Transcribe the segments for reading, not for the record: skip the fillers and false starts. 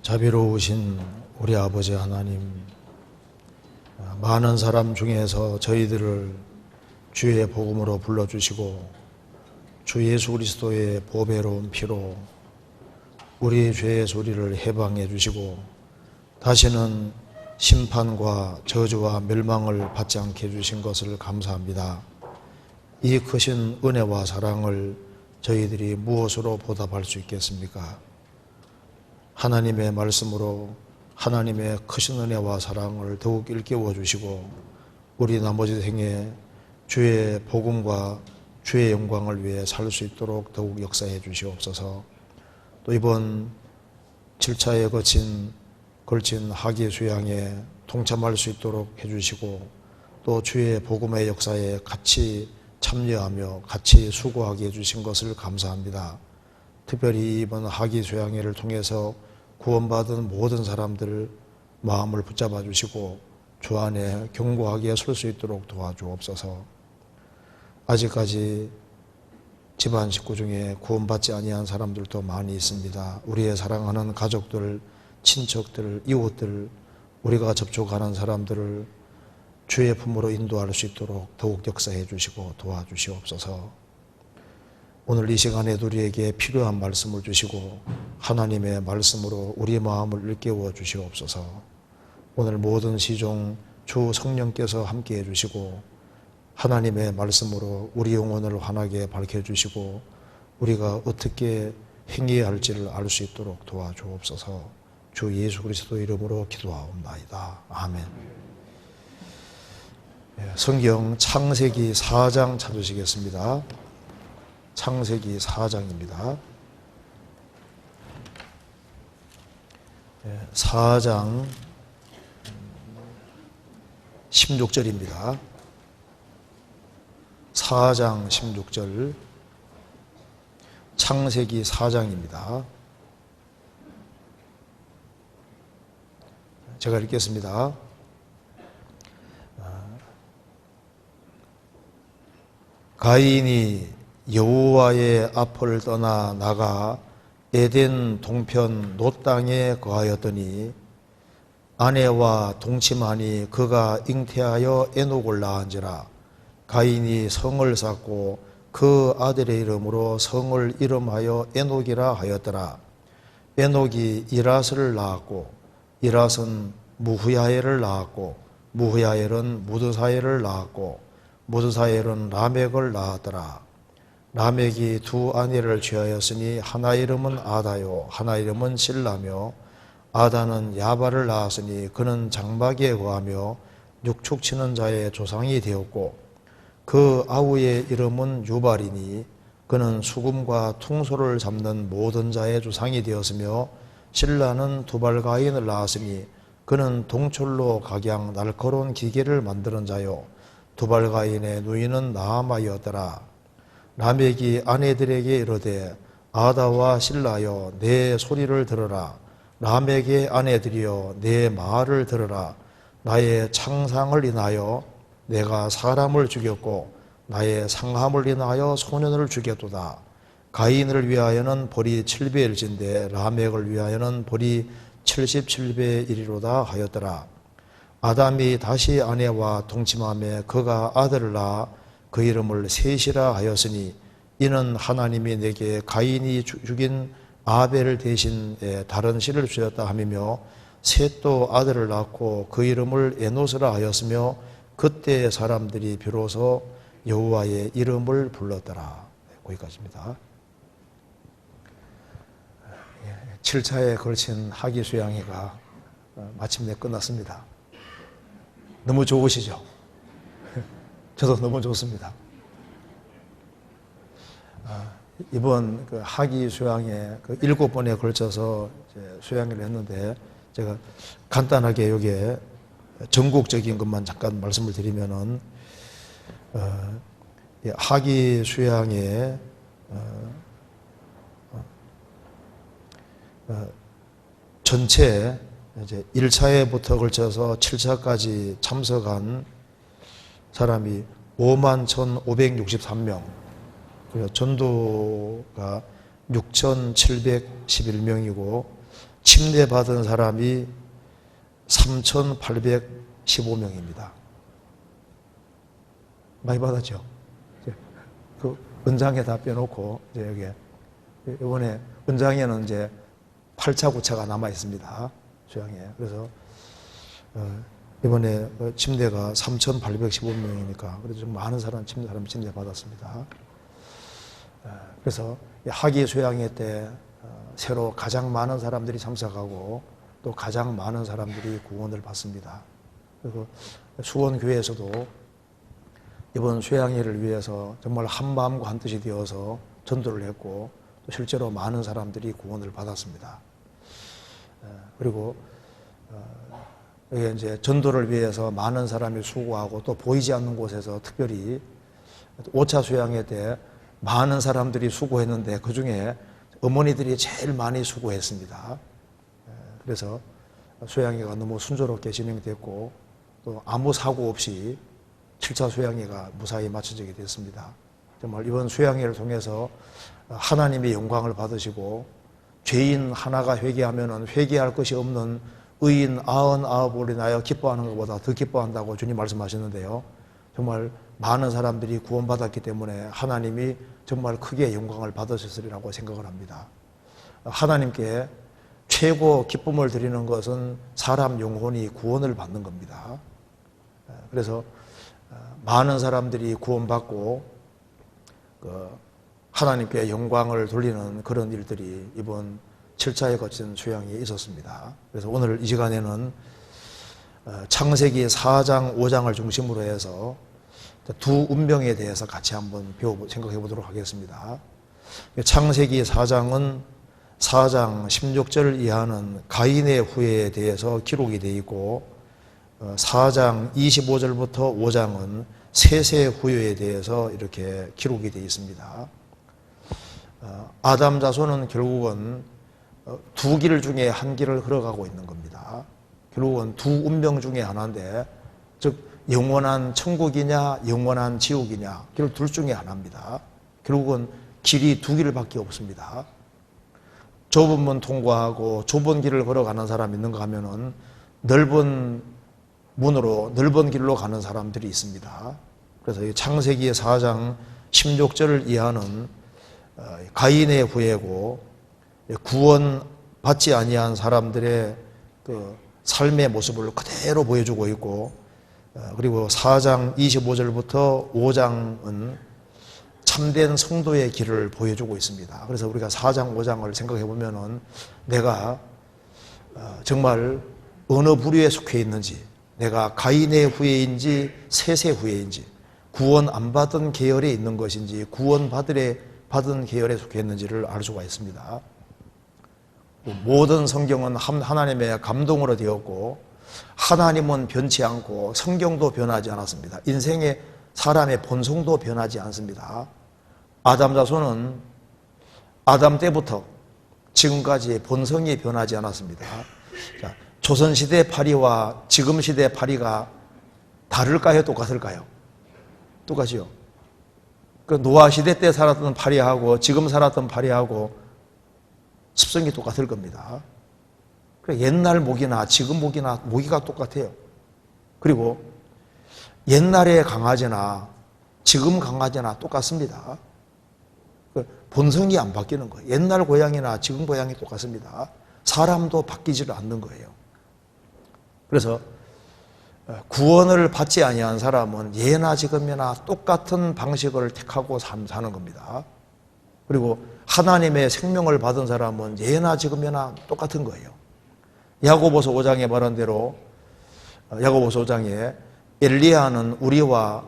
자비로우신 우리 아버지 하나님, 많은 사람 중에서 저희들을 주의 복음으로 불러주시고 주 예수 그리스도의 보배로운 피로 우리의 죄의 소리를 해방해 주시고 다시는 심판과 저주와 멸망을 받지 않게 해주신 것을 감사합니다. 이 크신 은혜와 사랑을 저희들이 무엇으로 보답할 수 있겠습니까? 하나님의 말씀으로 하나님의 크신 은혜와 사랑을 더욱 일깨워 주시고 우리 나머지 생에 주의 복음과 주의 영광을 위해 살 수 있도록 더욱 역사해 주시옵소서. 또 이번 7차에 걸친 학예 수양에 동참할 수 있도록 해주시고 또 주의 복음의 역사에 같이 참여하며 같이 수고하게 해주신 것을 감사합니다. 특별히 이번 학예 수양회를 통해서 구원받은 모든 사람들 마음을 붙잡아 주시고 주 안에 견고하게 설 수 있도록 도와주옵소서. 아직까지 집안 식구 중에 구원받지 아니한 사람들도 많이 있습니다. 우리의 사랑하는 가족들, 친척들, 이웃들, 우리가 접촉하는 사람들을 주의 품으로 인도할 수 있도록 더욱 역사해 주시고 도와주시옵소서. 오늘 이 시간에 우리에게 필요한 말씀을 주시고 하나님의 말씀으로 우리 마음을 일깨워 주시옵소서. 오늘 모든 시종 주 성령께서 함께해 주시고 하나님의 말씀으로 우리 영혼을 환하게 밝혀주시고 우리가 어떻게 행해야 할지를 알 수 있도록 도와주옵소서. 주 예수 그리스도 이름으로 기도하옵나이다. 아멘. 성경 창세기 4장 찾으시겠습니다. 창세기 4장입니다. 4장 16절입니다. 4장 16절, 창세기 4장입니다. 제가 읽겠습니다. 가인이 여호와의 앞을 떠나 나가 에덴 동편 놋 땅에 거하였더니 아내와 동침하니 그가 잉태하여 에녹을 낳은지라. 가인이 성을 쌓고 그 아들의 이름으로 성을 이름하여 에녹이라 하였더라. 에녹이 이랏을 낳았고 이랏은 무후야엘을 낳았고 무후야엘은 무드사엘을 낳았고 무드사엘은 라멕을 낳았더라. 라멕이 두 아내를 취하였으니 하나 이름은 아다요 하나 이름은 실라며 아다는 야발을 낳았으니 그는 장막에 거하며 육축치는 자의 조상이 되었고 그 아우의 이름은 유발이니 그는 수금과 퉁소를 잡는 모든 자의 조상이 되었으며 실라는 두발가인을 낳았으니 그는 동철로 각양 날카로운 기계를 만드는 자요 두발가인의 누이는 나아마이었더라. 라멕이 아내들에게 이르되 아다와 실라여 내 소리를 들으라. 라멕의 아내들이여 내 말을 들으라. 나의 창상을 인하여 내가 사람을 죽였고 나의 상함을 인하여 소년을 죽였도다. 가인을 위하여는 벌이 7배일진데 라멕을 위하여는 벌이 77배의 1이로다 하였더라. 아담이 다시 아내와 동침하며 그가 아들을 낳아 그 이름을 셋이라 하였으니 이는 하나님이 내게 가인이 죽인 아벨 대신에 다른 씨를 주었다 함이며 셋도 아들을 낳고 그 이름을 에노스라 하였으며 그때 사람들이 비로소 여호와의 이름을 불렀더라. 거기까지입니다. 7차에 걸친 학예 수양회가 마침내 끝났습니다. 너무 좋으시죠? 저도 너무 좋습니다. 이번 그 학예 수양회 7번에 걸쳐서 수양회를 했는데 제가 간단하게 여기에 전국적인 것만 잠깐 말씀을 드리면은 학예 수양회 전체 이제 1차에부터 걸쳐서 7차까지 참석한 사람이 51,563명, 그리고 전도가 6,711명이고 침례받은 사람이 3,815명입니다. 많이 받았죠? 그 은장에 다 빼놓고 이제 여기 이번에 은장에는 이제 8차, 9차가 남아 있습니다. 수양에. 그래서 이번에 침례가 3,815명이니까 그래도 좀 많은 사람이 침례 받았습니다. 그래서 하기 수양회 때 새로 가장 많은 사람들이 참석하고 또 가장 많은 사람들이 구원을 받습니다. 그리고 수원교회에서도 이번 수양회를 위해서 정말 한 마음과 한 뜻이 되어서 전도를 했고 또 실제로 많은 사람들이 구원을 받았습니다. 그리고 이제 전도를 위해서 많은 사람이 수고하고 또 보이지 않는 곳에서 특별히 5차 수양회 때 많은 사람들이 수고했는데 그 중에 어머니들이 제일 많이 수고했습니다. 그래서 수양회가 너무 순조롭게 진행됐고 또 아무 사고 없이 7차 수양회가 무사히 마쳐지게 됐습니다. 정말 이번 수양회를 통해서 하나님의 영광을 받으시고 죄인 하나가 회개하면 회개할 것이 없는 의인 99을 인하여 기뻐하는 것보다 더 기뻐한다고 주님 말씀하셨는데요. 정말 많은 사람들이 구원받았기 때문에 하나님이 정말 크게 영광을 받으셨으리라고 생각을 합니다. 하나님께 최고 기쁨을 드리는 것은 사람 영혼이 구원을 받는 겁니다. 그래서 많은 사람들이 구원받고 하나님께 영광을 돌리는 그런 일들이 이번 7차에 거친 수양에 있었습니다. 그래서 오늘 이 시간에는 창세기 4장, 5장을 중심으로 해서 두 운명에 대해서 같이 한번 생각해 보도록 하겠습니다. 창세기 4장은 4장 16절 이하는 가인의 후예에 대해서 기록이 되어 있고 4장 25절부터 5장은 셋의 후예에 대해서 이렇게 기록이 되어 있습니다. 아담 자손은 결국은 두 길 중에 한 길을 걸어가고 있는 겁니다. 결국은 두 운명 중에 하나인데 즉 영원한 천국이냐 영원한 지옥이냐 결국 둘 중에 하나입니다. 결국은 길이 두 길밖에 없습니다. 좁은 문 통과하고 좁은 길을 걸어가는 사람이 있는가 하면은 넓은 문으로 넓은 길로 가는 사람들이 있습니다. 그래서 이 창세기 4장 16절 이하는 가인의 후예고 구원 받지 아니한 사람들의 그 삶의 모습을 그대로 보여주고 있고 그리고 4장 25절부터 5장은 참된 성도의 길을 보여주고 있습니다. 그래서 우리가 4장, 5장을 생각해 보면은 내가 정말 어느 부류에 속해 있는지, 내가 가인의 후예인지 셋의 후예인지, 구원 안 받은 계열에 있는 것인지, 구원 받은 계열에 속해 있는지를 알 수가 있습니다. 모든 성경은 하나님의 감동으로 되었고 하나님은 변치 않고 성경도 변하지 않았습니다. 인생의 사람의 본성도 변하지 않습니다. 아담 자손은 아담 때부터 지금까지 본성이 변하지 않았습니다. 자, 조선시대 파리와 지금 시대 파리가 다를까요? 똑같을까요? 똑같이요. 그 노아 시대 때 살았던 파리하고 지금 살았던 파리하고 습성이 똑같을 겁니다. 옛날 모기나 지금 모기나 모기가 똑같아요. 그리고 옛날의 강아지나 지금 강아지나 똑같습니다. 본성이 안 바뀌는 거예요. 옛날 고양이나 지금 고양이 똑같습니다. 사람도 바뀌지를 않는 거예요. 그래서 구원을 받지 아니한 사람은 예나 지금이나 똑같은 방식을 택하고 사는 겁니다. 그리고 하나님의 생명을 받은 사람은 예나 지금이나 똑같은 거예요. 야고보서 5장에 말한 대로 야고보서 5장에 엘리야는 우리와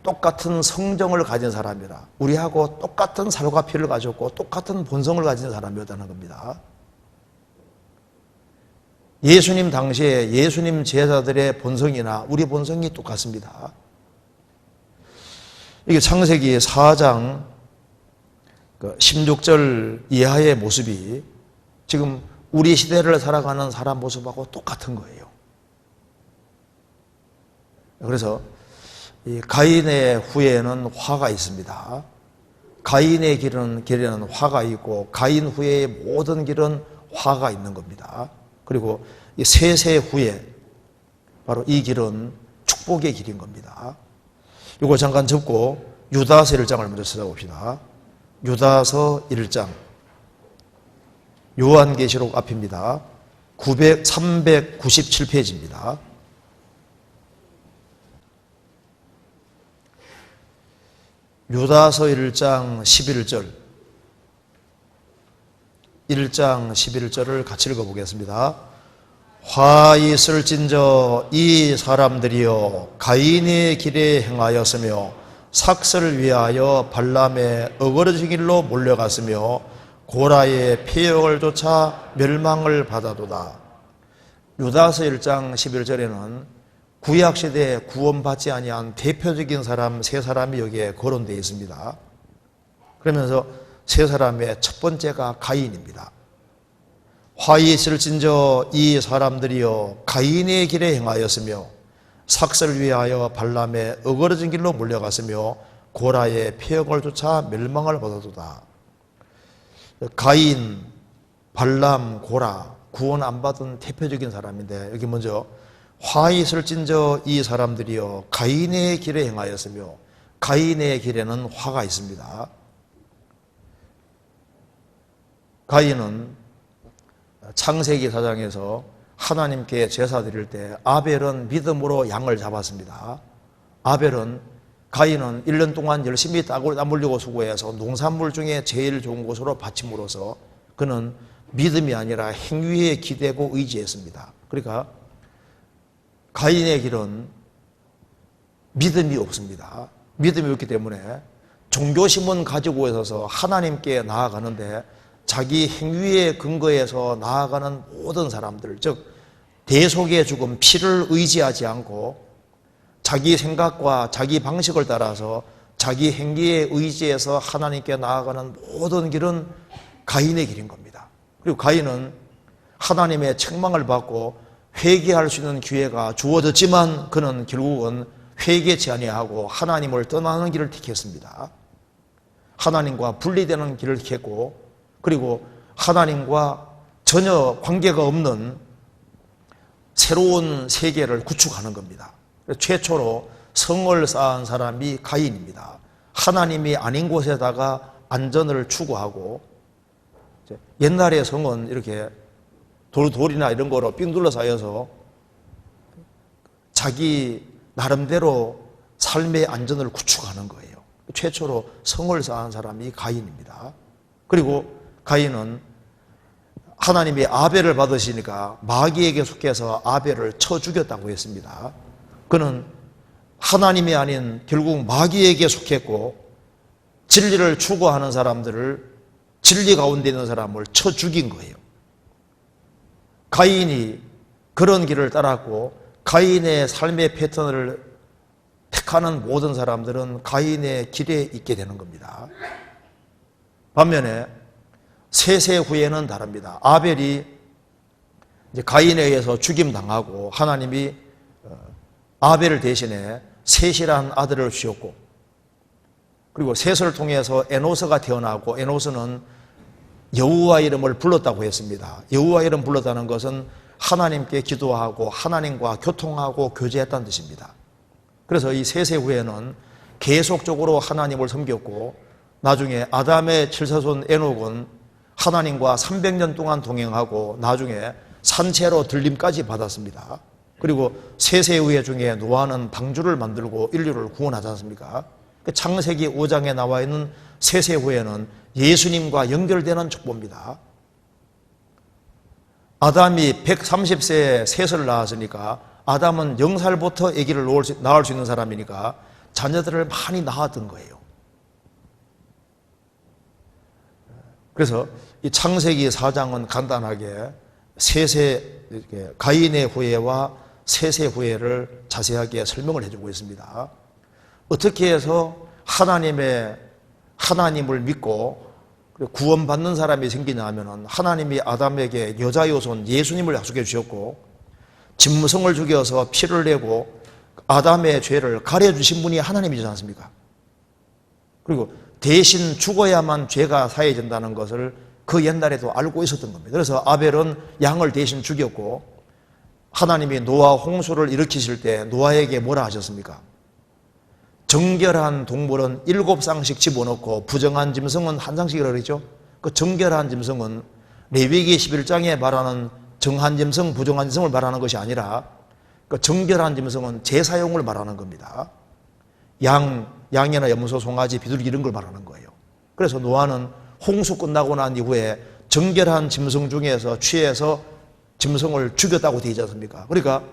똑같은 성정을 가진 사람이라 우리하고 똑같은 살과 피를 가졌고 똑같은 본성을 가진 사람이었다는 겁니다. 예수님 당시에 예수님 제자들의 본성이나 우리 본성이 똑같습니다. 이게 창세기 4장 16절 이하의 모습이 지금 우리 시대를 살아가는 사람 모습하고 똑같은 거예요. 그래서 이 가인의 후예에는 화가 있습니다. 가인의 길에는 화가 있고 가인 후예의 모든 길은 화가 있는 겁니다. 그리고 이 세세 후에 바로 이 길은 축복의 길인 겁니다. 이거 잠깐 접고 유다서 1장을 먼저 찾아봅시다. 유다서 1장 요한계시록 앞입니다. 397페이지입니다. 유다서 1장 11절 1장 11절을 같이 읽어보겠습니다. 화 있을진저 이 사람들이여 가인의 길에 행하였으며 삭슬을 위하여 발람의 어거러진 길로 몰려갔으며 고라의 폐역을 쫓아 멸망을 받아도다. 유다서 1장 11절에는 구약시대에 구원받지 아니한 대표적인 사람 세 사람이 여기에 거론되어 있습니다. 그러면서 세 사람의 첫 번째가 가인입니다. 화 있을진저 이 사람들이여 가인의 길에 행하였으며 삭슬을 위하여 발람의 어거러진 길로 몰려갔으며 고라의 폐역을 쫓아 멸망을 받아도다. 가인, 발람, 고라 구원 안 받은 대표적인 사람인데 여기 먼저 화 있을진저 이 사람들이여 가인의 길에 행하였으며 가인의 길에는 화가 있습니다. 가인은 창세기 4장에서 하나님께 제사 드릴 때 아벨은 믿음으로 양을 잡았습니다. 가인은 1년 동안 열심히 땀 흘리고 수고해서 농산물 중에 제일 좋은 것으로 바침으로써 그는 믿음이 아니라 행위에 기대고 의지했습니다. 그러니까 가인의 길은 믿음이 없습니다. 믿음이 없기 때문에 종교심은 가지고 있어서 하나님께 나아가는데 자기 행위에 근거해서 나아가는 모든 사람들, 즉 대속의 죽음, 피를 의지하지 않고 자기 생각과 자기 방식을 따라서 자기 행위에 의지해서 하나님께 나아가는 모든 길은 가인의 길인 겁니다. 그리고 가인은 하나님의 책망을 받고 회개할 수 있는 기회가 주어졌지만 그는 결국은 회개치 아니하고 하나님을 떠나는 길을 택했습니다. 하나님과 분리되는 길을 택했고 그리고 하나님과 전혀 관계가 없는 새로운 세계를 구축하는 겁니다. 최초로 성을 쌓은 사람이 가인입니다. 하나님이 아닌 곳에다가 안전을 추구하고 옛날의 성은 이렇게 돌이나 이런 거로 삥 둘러싸여서 자기 나름대로 삶의 안전을 구축하는 거예요. 최초로 성을 쌓은 사람이 가인입니다. 그리고 가인은 하나님이 아벨을 받으시니까 마귀에게 속해서 아벨을 쳐 죽였다고 했습니다. 그는 하나님이 아닌 결국 마귀에게 속했고 진리를 추구하는 사람들을 진리 가운데 있는 사람을 쳐 죽인 거예요. 가인이 그런 길을 따랐고 가인의 삶의 패턴을 택하는 모든 사람들은 가인의 길에 있게 되는 겁니다. 반면에 세세 후에는 다릅니다. 아벨이 이제 가인에 의해서 죽임당하고 하나님이 아벨을 대신에 셋이라는 아들을 주셨고 그리고 셋을 통해서 에노스가 태어나고 에노스는 여호와 이름을 불렀다고 했습니다. 여호와 이름 불렀다는 것은 하나님께 기도하고 하나님과 교통하고 교제했다는 뜻입니다. 그래서 이 세세 후에는 계속적으로 하나님을 섬겼고 나중에 아담의 7세손 에녹은 하나님과 300년 동안 동행하고 나중에 산채로 들림까지 받았습니다. 그리고 세세 후에 중에 노아는 방주를 만들고 인류를 구원하지 않습니까? 창세기 5장에 나와 있는 세세 후에는 예수님과 연결되는 족보입니다. 아담이 130세에 셋을 낳았으니까 아담은 0살부터 아기를 낳을 수 있는 사람이니까 자녀들을 많이 낳았던 거예요. 그래서 이 창세기 4장은 간단하게 가인의 후예와 세세 후예를 자세하게 설명을 해주고 있습니다. 어떻게 해서 하나님을 믿고 구원받는 사람이 생기냐 하면 하나님이 아담에게 여자의 손 예수님을 약속해 주셨고 짐승을 죽여서 피를 내고 아담의 죄를 가려주신 분이 하나님이지 않습니까? 그리고 대신 죽어야만 죄가 사해진다는 것을 그 옛날에도 알고 있었던 겁니다. 그래서 아벨은 양을 대신 죽였고 하나님이 노아 홍수를 일으키실 때 노아에게 뭐라 하셨습니까? 정결한 동물은 7쌍씩 집어넣고 부정한 짐승은 한 쌍씩이라고 그랬죠. 그 정결한 짐승은 레위기 11장에 말하는 정한 짐승, 부정한 짐승을 말하는 것이 아니라 그 정결한 짐승은 제사용을 말하는 겁니다. 양이나 염소, 송아지, 비둘기 이런 걸 말하는 거예요. 그래서 노아는 홍수 끝나고 난 이후에 정결한 짐승 중에서 취해서 짐승을 죽였다고 되어 있지 않습니까? 그러니까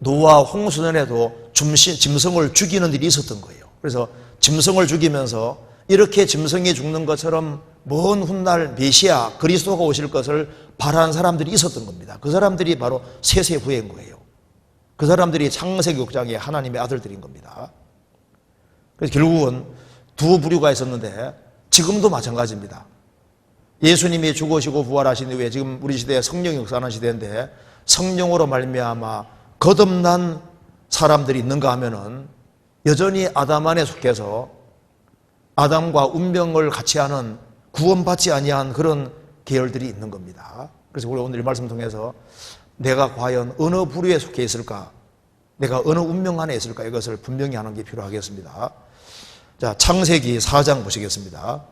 노아 홍수 전에도 짐승을 죽이는 일이 있었던 거예요. 그래서 짐승을 죽이면서 이렇게 짐승이 죽는 것처럼 먼 훗날 메시아 그리스도가 오실 것을 바라는 사람들이 있었던 겁니다. 그 사람들이 바로 세세 후예인 거예요. 그 사람들이 창세기 6장의 하나님의 아들들인 겁니다. 그래서 결국은 두 부류가 있었는데 지금도 마찬가지입니다. 예수님이 죽으시고 부활하신 이후에 지금 우리 시대에 성령이 역사하는 시대인데 성령으로 말미암아 거듭난 사람들이 있는가 하면은 여전히 아담 안에 속해서 아담과 운명을 같이 하는 구원받지 아니한 그런 계열들이 있는 겁니다. 그래서 우리 오늘 이 말씀 통해서 내가 과연 어느 부류에 속해 있을까? 내가 어느 운명 안에 있을까? 이것을 분명히 하는 게 필요하겠습니다. 자, 창세기 4장 보시겠습니다.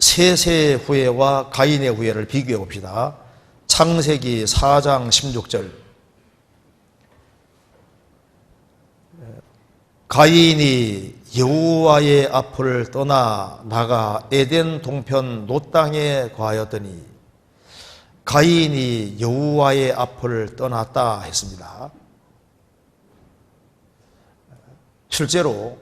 셋의 후예와 가인의 후예를 비교해 봅시다. 창세기 4장 16절. 가인이 여호와의 앞을 떠나 나가 에덴 동편 놋 땅에 거하였더니 가인이 여호와의 앞을 떠났다 했습니다. 실제로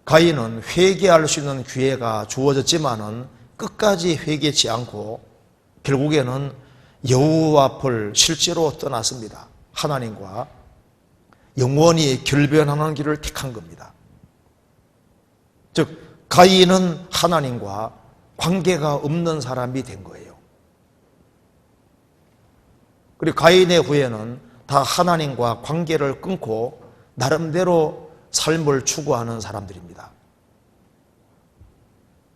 가인은 회개할 수 있는 기회가 주어졌지만은 끝까지 회개치 않고 결국에는 여호와 앞을 실제로 떠났습니다. 하나님과 영원히 결별하는 길을 택한 겁니다. 즉 가인은 하나님과 관계가 없는 사람이 된 거예요. 그리고 가인의 후예는 다 하나님과 관계를 끊고 나름대로 삶을 추구하는 사람들입니다.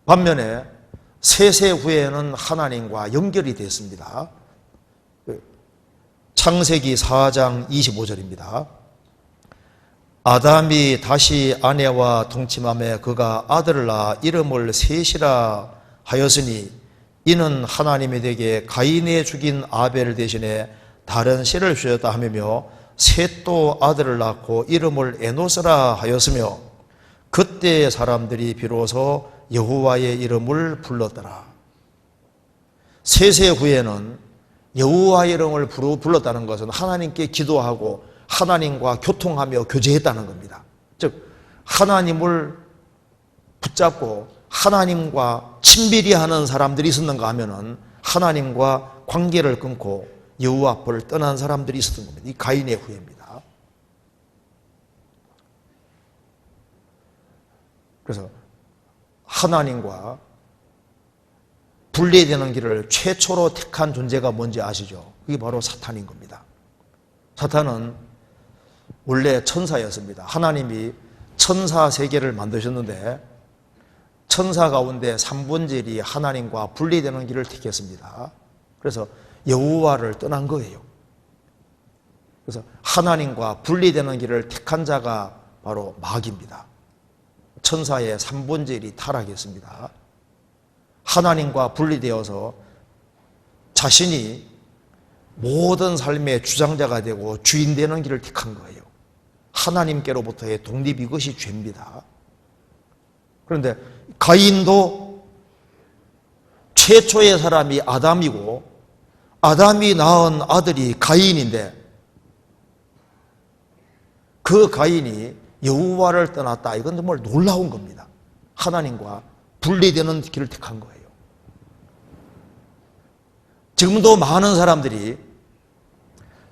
반면에 셋의 후예는 하나님과 연결이 됐습니다. 창세기 4장 25절입니다. 아담이 다시 아내와 동침하며 그가 아들을 낳아 이름을 셋이라 하였으니 이는 하나님이 되게 가인이 죽인 아벨 대신에 다른 씨를 주셨다 하며 셋도 아들을 낳고 이름을 에노스라 하였으며 그때 사람들이 비로소 여호와의 이름을 불렀더라. 셋의 후에는 여호와의 이름을 불렀다는 것은 하나님께 기도하고 하나님과 교통하며 교제했다는 겁니다. 즉 하나님을 붙잡고 하나님과 친밀히 하는 사람들이 있었는가 하면은 하나님과 관계를 끊고 여호와 앞을 떠난 사람들이 있었던 겁니다. 이 가인의 후예입니다. 그래서 하나님과 분리되는 길을 최초로 택한 존재가 뭔지 아시죠? 그게 바로 사탄인 겁니다. 사탄은 원래 천사였습니다. 하나님이 천사 세계를 만드셨는데 천사 가운데 3분의 1이 하나님과 분리되는 길을 택했습니다. 그래서 여호와를 떠난 거예요. 그래서 하나님과 분리되는 길을 택한 자가 바로 마귀입니다. 천사의 3분의 1이 타락했습니다. 하나님과 분리되어서 자신이 모든 삶의 주장자가 되고 주인 되는 길을 택한 거예요. 하나님께로부터의 독립, 이것이 죄입니다. 그런데 가인도 최초의 사람이 아담이고 아담이 낳은 아들이 가인인데 그 가인이 여호와를 떠났다. 이건 정말 놀라운 겁니다. 하나님과 분리되는 길을 택한 거예요. 지금도 많은 사람들이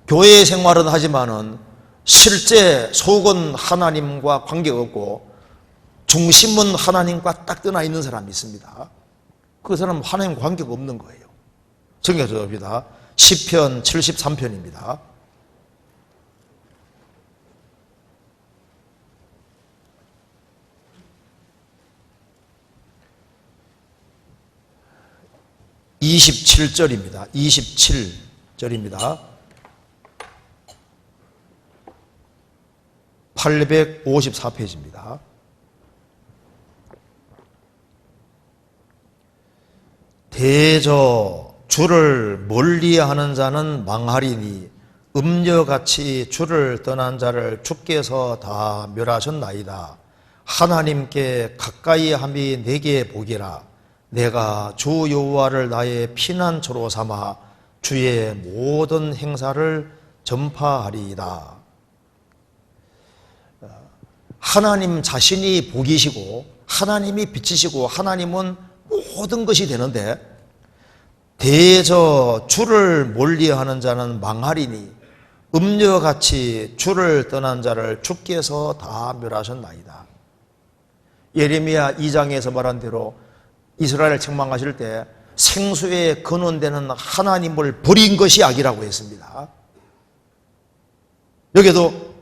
교회 생활은 하지만은 실제 속은 하나님과 관계가 없고 중심은 하나님과 딱 떠나 있는 사람이 있습니다. 그 사람은 하나님과 관계가 없는 거예요. 성경에서 봅니다. 시편 73편입니다. 27절입니다. 27절입니다. 854페이지입니다. 대저 주를 멀리하는 자는 망하리니 음녀같이 주를 떠난 자를 주께서 다 멸하셨나이다. 하나님께 가까이함이 내게 복이라. 내가 주 여호와를 나의 피난처로 삼아 주의 모든 행사를 전파하리이다. 하나님 자신이 복이시고 하나님이 빛이시고 하나님은 모든 것이 되는데, 대저 주를 멀리하는 자는 망하리니 음녀같이 주를 떠난 자를 주께서 다 멸하셨나이다. 예레미야 2장에서 말한 대로 이스라엘을 책망하실 때 생수에 근원되는 하나님을 버린 것이 악이라고 했습니다. 여기도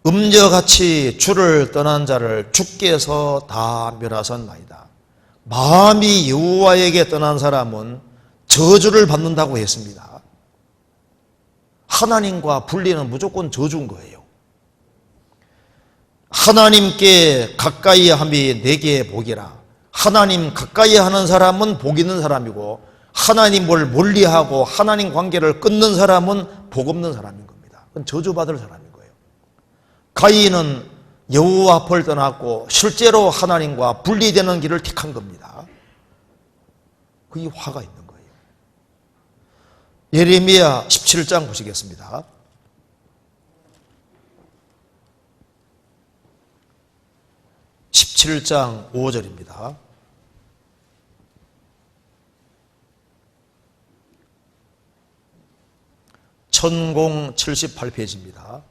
음녀같이 주를 떠난 자를 주께서 다 멸하셨나이다. 마음이 여호와에게 떠난 사람은 저주를 받는다고 했습니다. 하나님과 분리는 무조건 저주인 거예요. 하나님께 가까이함이 내게 복이라. 하나님 가까이 하는 사람은 복 있는 사람이고, 하나님을 멀리하고 하나님 관계를 끊는 사람은 복 없는 사람인 겁니다. 그건 저주받을 사람인 거예요. 가인은 여호와 앞을 떠났고 실제로 하나님과 분리되는 길을 택한 겁니다. 그게 화가 있는 거예요. 예레미야 17장 보시겠습니다. 17장 5절입니다. 천공 78페이지입니다.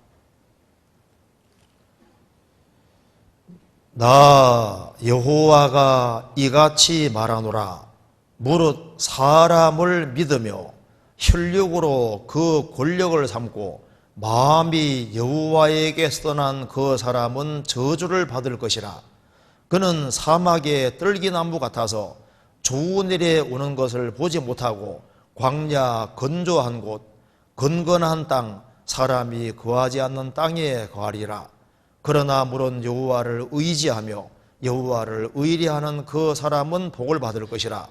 나 여호와가 이같이 말하노라. 무릇 사람을 믿으며 혈육으로 그 권력을 삼고 마음이 여호와에게서 떠난 그 사람은 저주를 받을 것이라. 그는 사막의 떨기나무 같아서 좋은 일에 오는 것을 보지 못하고 광야 건조한 곳 건건한 땅 사람이 거하지 않는 땅에 거하리라. 그러나 물론 여호와를 의지하며 여호와를 의뢰하는 그 사람은 복을 받을 것이라.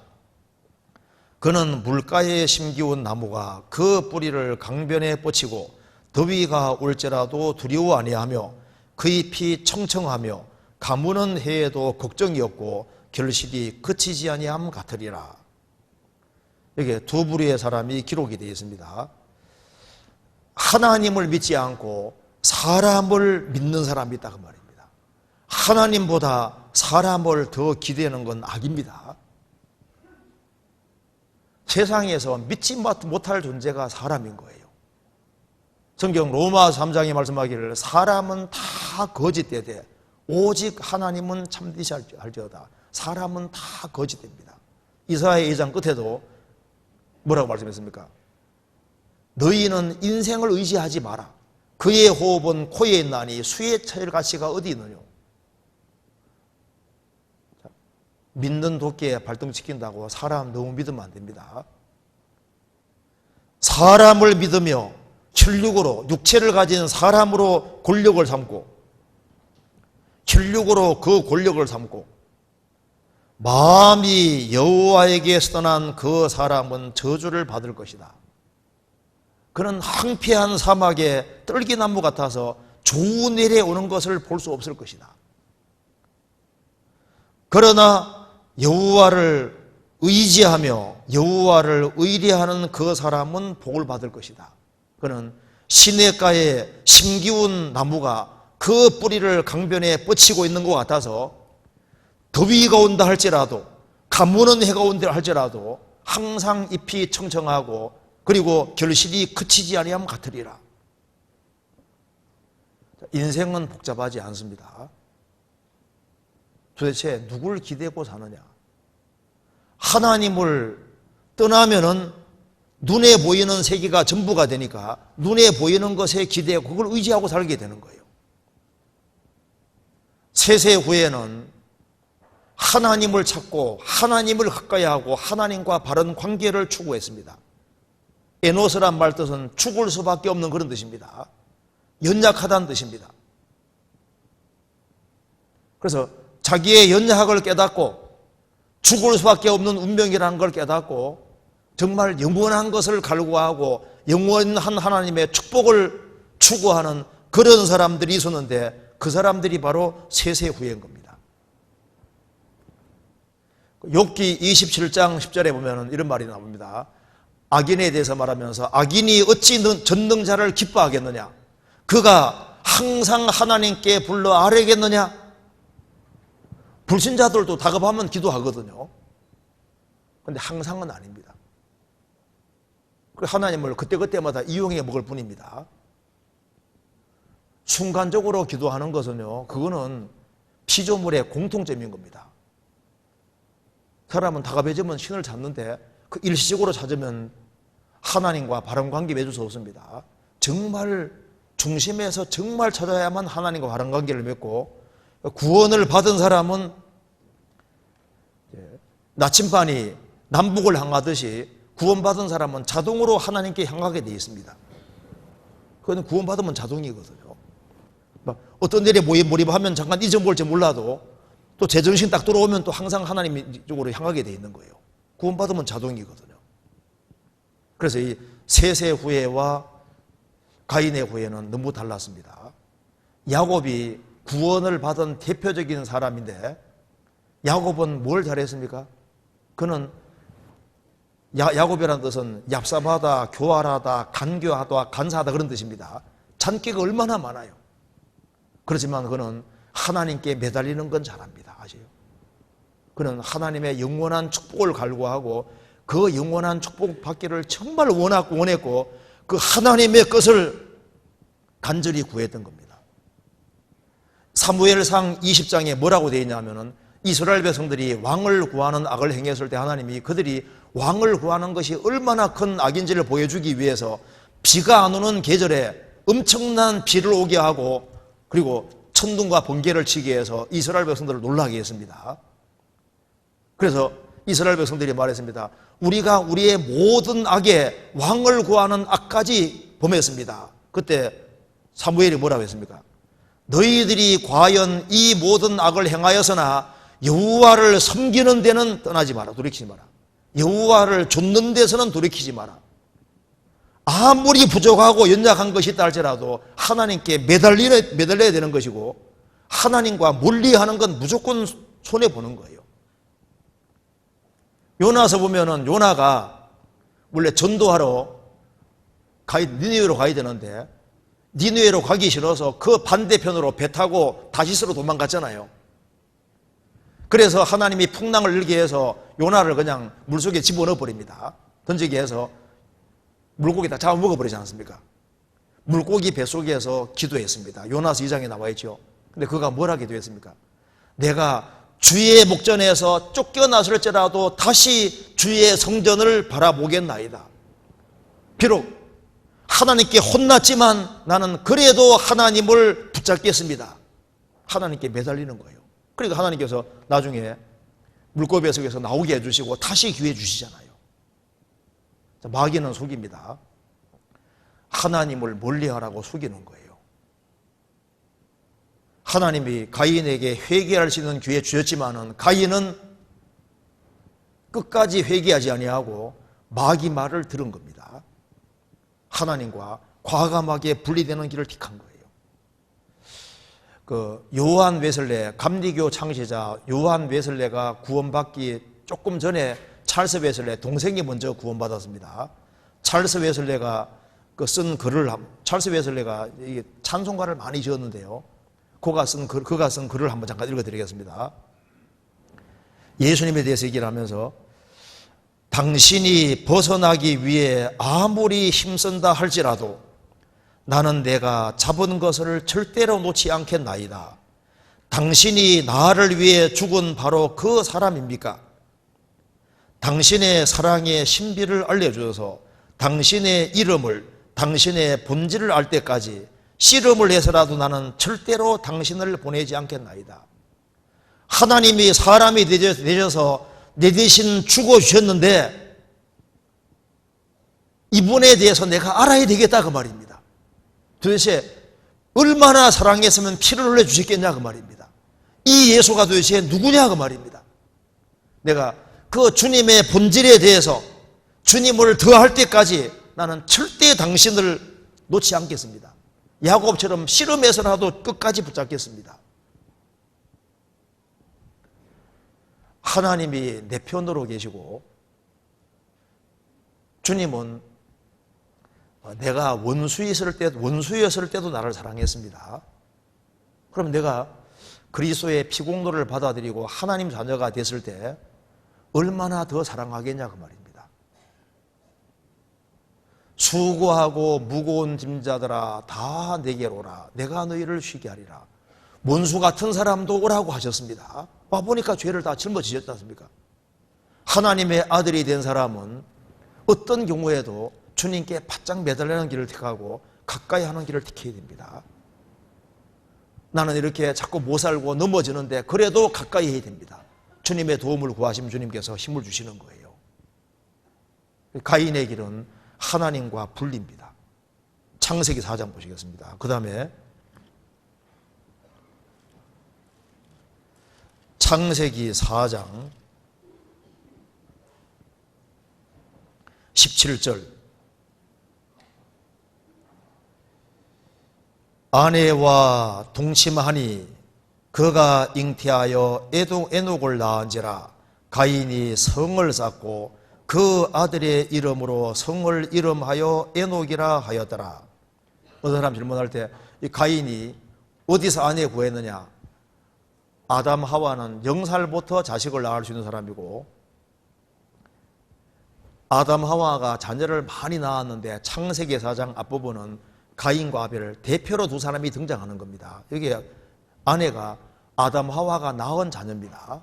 그는 물가에 심기운 나무가 그 뿌리를 강변에 뻗치고 더위가 올지라도 두려워 아니하며 그 잎이 청청하며 가무는 해에도 걱정이 없고 결실이 그치지 아니함 같으리라. 여기에 두 부류의 사람이 기록이 되어 있습니다. 하나님을 믿지 않고 사람을 믿는 사람이 있다 그 말입니다. 하나님보다 사람을 더 기대하는 건 악입니다. 세상에서 믿지 못할 존재가 사람인 거예요. 성경 로마 3장에 말씀하기를 사람은 다 거짓되되 오직 하나님은 참되시 할지어다. 사람은 다 거짓됩니다. 이사야 2장 끝에도 뭐라고 말씀했습니까? 너희는 인생을 의지하지 마라. 그의 호흡은 코에 있나니 수의 차일 가시가 어디 있느냐. 믿는 도끼에 발등시킨다고 사람 너무 믿으면 안 됩니다. 사람을 믿으며 혈육으로 육체를 가진 사람으로 권력을 삼고 혈육으로 그 권력을 삼고 마음이 여호와에게서 떠난 그 사람은 저주를 받을 것이다. 그는 황폐한 사막에 떨기나무 같아서 좋은 일에 오는 것을 볼 수 없을 것이다. 그러나 여호와를 의지하며 여호와를 의뢰하는 그 사람은 복을 받을 것이다. 그는 시냇가에 심기운 나무가 그 뿌리를 강변에 뻗치고 있는 것 같아서 더위가 온다 할지라도 가무는 해가 온다 할지라도 항상 잎이 청청하고 그리고 결실이 그치지 아니함 같으리라. 인생은 복잡하지 않습니다. 도대체 누굴 기대고 사느냐? 하나님을 떠나면은 눈에 보이는 세계가 전부가 되니까 눈에 보이는 것에 기대하고 그걸 의지하고 살게 되는 거예요. 세세 후에는 하나님을 찾고 하나님을 가까이 하고 하나님과 바른 관계를 추구했습니다. 에노스란 말 뜻은 죽을 수밖에 없는 그런 뜻입니다. 연약하다는 뜻입니다. 그래서 자기의 연약을 깨닫고 죽을 수밖에 없는 운명이라는 걸 깨닫고 정말 영원한 것을 갈구하고 영원한 하나님의 축복을 추구하는 그런 사람들이 있었는데 그 사람들이 바로 세세 후예인 겁니다. 욥기 27장 10절에 보면 이런 말이 나옵니다. 악인에 대해서 말하면서 악인이 어찌 전능자를 기뻐하겠느냐? 그가 항상 하나님께 불러 아뢰겠느냐? 불신자들도 다급하면 기도하거든요. 그런데 항상은 아닙니다. 하나님을 그때그때마다 이용해 먹을 뿐입니다. 순간적으로 기도하는 것은요, 그거는 피조물의 공통점인 겁니다. 사람은 다급해지면 신을 찾는데 그 일시적으로 찾으면 하나님과 바른 관계 맺을 수 없습니다. 정말 중심에서 정말 찾아야만 하나님과 바른 관계를 맺고, 구원을 받은 사람은 나침반이 남북을 향하듯이 구원받은 사람은 자동으로 하나님께 향하게 되어 있습니다. 그건 구원받으면 자동이거든요. 어떤 일에 몰입하면 잠깐 잊어먹을지 몰라도 또 제정신 딱 들어오면 또 항상 하나님 쪽으로 향하게 되어 있는 거예요. 구원받으면 자동이거든요. 그래서 이 셋의 후예와 가인의 후예는 너무 달랐습니다. 야곱이 구원을 받은 대표적인 사람인데 야곱은 뭘 잘했습니까? 그는 야곱이라는 뜻은 얍삽하다, 교활하다, 간교하다, 간사하다 그런 뜻입니다. 잔기가 얼마나 많아요. 그렇지만 그는 하나님께 매달리는 건 잘합니다. 아세요? 그는 하나님의 영원한 축복을 갈구하고 그 영원한 축복 받기를 정말 원했고 그 하나님의 것을 간절히 구했던 겁니다. 사무엘상 20장에 뭐라고 되어 있냐면은 이스라엘 백성들이 왕을 구하는 악을 행했을 때 하나님이 그들이 왕을 구하는 것이 얼마나 큰 악인지를 보여주기 위해서 비가 안 오는 계절에 엄청난 비를 오게 하고 그리고 천둥과 번개를 치게 해서 이스라엘 백성들을 놀라게 했습니다. 그래서 이스라엘 백성들이 말했습니다. 우리가 우리의 모든 악에 왕을 구하는 악까지 범했습니다. 그때 사무엘이 뭐라고 했습니까? 너희들이 과연 이 모든 악을 행하여서나 여호와를 섬기는 데는 떠나지 마라. 돌이키지 마라. 여호와를 좇는 데서는 돌이키지 마라. 아무리 부족하고 연약한 것이 있다 할지라도 하나님께 매달려야 되는 것이고 하나님과 멀리하는 건 무조건 손해보는 거예요. 요나서 보면은 요나가 원래 전도하러 니느웨로 가야 되는데 니느웨로 가기 싫어서 그 반대편으로 배 타고 다시스로 도망갔잖아요. 그래서 하나님이 풍랑을 일게 해서 요나를 그냥 물속에 집어넣어 버립니다. 던지게 해서 물고기 다 잡아먹어버리지 않습니까? 물고기 뱃속에서 기도했습니다. 요나서 2장에 나와 있죠. 근데 그가 뭘 하게 되었습니까? 내가 주의 목전에서 쫓겨났을지라도 다시 주의 성전을 바라보겠나이다. 비록 하나님께 혼났지만 나는 그래도 하나님을 붙잡겠습니다. 하나님께 매달리는 거예요. 그러니까 하나님께서 나중에 물고기 뱃속에서 나오게 해주시고 다시 기회 주시잖아요. 마귀는 속입니다. 하나님을 멀리하라고 속이는 거예요. 하나님이 가인에게 회개할 수 있는 기회 주셨지만은 가인은 끝까지 회개하지 아니하고 마귀 말을 들은 겁니다. 하나님과 과감하게 분리되는 길을 택한 거예요. 그 요한 웨슬레, 감리교 창시자 요한 웨슬레가 구원받기 조금 전에 찰스 웨슬레 동생이 먼저 구원받았습니다. 찰스 웨슬레가 쓴 글을 찰스 웨슬레가 찬송가를 많이 지었는데요. 그가 쓴 글을 한번 잠깐 읽어드리겠습니다. 예수님에 대해서 얘기를 하면서 당신이 벗어나기 위해 아무리 힘쓴다 할지라도 나는 내가 잡은 것을 절대로 놓지 않겠나이다. 당신이 나를 위해 죽은 바로 그 사람입니까? 당신의 사랑의 신비를 알려주어서 당신의 이름을, 당신의 본질을 알 때까지 씨름을 해서라도 나는 절대로 당신을 보내지 않겠나이다. 하나님이 사람이 되셔서 내 대신 죽어주셨는데 이분에 대해서 내가 알아야 되겠다 그 말입니다. 도대체 얼마나 사랑했으면 피를 흘려주셨겠냐 그 말입니다. 이 예수가 도대체 누구냐 그 말입니다. 내가 그 주님의 본질에 대해서 주님을 더할 때까지 나는 절대 당신을 놓지 않겠습니다. 야곱처럼 씨름해서라도 끝까지 붙잡겠습니다. 하나님이 내 편으로 계시고 주님은 내가 원수였을 때도 나를 사랑했습니다. 그럼 내가 그리스도의 피공로를 받아들이고 하나님 자녀가 됐을 때 얼마나 더 사랑하겠냐 그 말입니다. 수고하고 무거운 짐자들아 다 내게로 오라. 내가 너희를 쉬게 하리라. 원수 같은 사람도 오라고 하셨습니다. 와보니까 죄를 다 짊어지셨지 않습니까? 하나님의 아들이 된 사람은 어떤 경우에도 주님께 바짝 매달리는 길을 택하고 가까이 하는 길을 택해야 됩니다. 나는 이렇게 자꾸 못 살고 넘어지는데 그래도 가까이 해야 됩니다. 주님의 도움을 구하시면 주님께서 힘을 주시는 거예요. 가인의 길은 하나님과 분리입니다. 창세기 4장 보시겠습니다. 그 다음에 창세기 4장 17절 아내와 동침하니 그가 잉태하여 에녹을 낳은지라 가인이 성을 쌓고 그 아들의 이름으로 성을 이름하여 에녹이라 하였더라. 어떤 사람 질문할 때 이 가인이 어디서 아내 구했느냐? 아담 하와는 0살부터 자식을 낳을 수 있는 사람이고 아담 하와가 자녀를 많이 낳았는데 창세기 4장 앞부분은 가인과 아벨 대표로 두 사람이 등장하는 겁니다. 여기 아내가 아담 하와가 낳은 자녀입니다.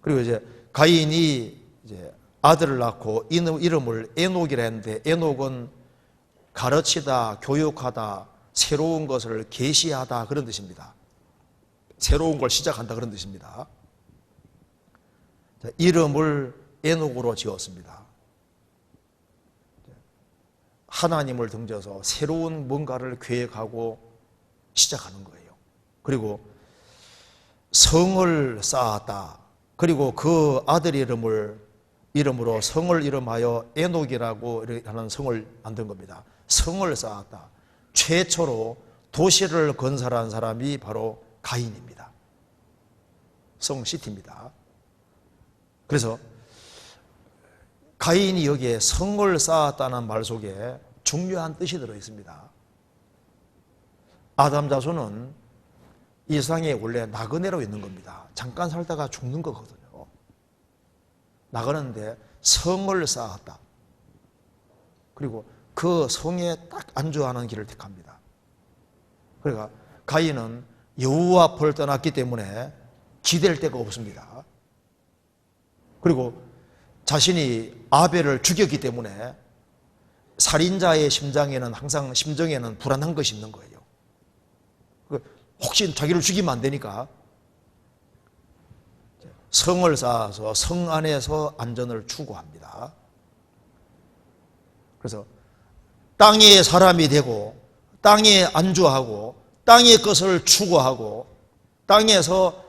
그리고 이제 가인이 이제 아들을 낳고 이름을 에녹이라 했는데 에녹은 가르치다, 교육하다, 새로운 것을 계시하다 그런 뜻입니다. 새로운 걸 시작한다 그런 뜻입니다. 이름을 에녹으로 지었습니다. 하나님을 등져서 새로운 뭔가를 계획하고 시작하는 거예요. 그리고 성을 쌓았다. 그리고 그 아들 이름으로 성을 이름하여 에녹이라고 하는 성을 만든 겁니다. 성을 쌓았다. 최초로 도시를 건설한 사람이 바로 가인입니다. 성시티입니다. 그래서 가인이 여기에 성을 쌓았다는 말 속에 중요한 뜻이 들어있습니다. 아담 자손은 이 세상에 원래 나그네로 있는 겁니다. 잠깐 살다가 죽는 거거든요. 나가는데 성을 쌓았다. 그리고 그 성에 딱 안주하는 길을 택합니다. 그러니까 가인은 여호와 앞을 떠났기 때문에 기댈 데가 없습니다. 그리고 자신이 아벨을 죽였기 때문에 살인자의 심정에는 불안한 것이 있는 거예요. 혹시 자기를 죽이면 안 되니까 성을 쌓아서 성 안에서 안전을 추구합니다. 그래서 땅의 사람이 되고 땅에 안주하고 땅의 것을 추구하고 땅에서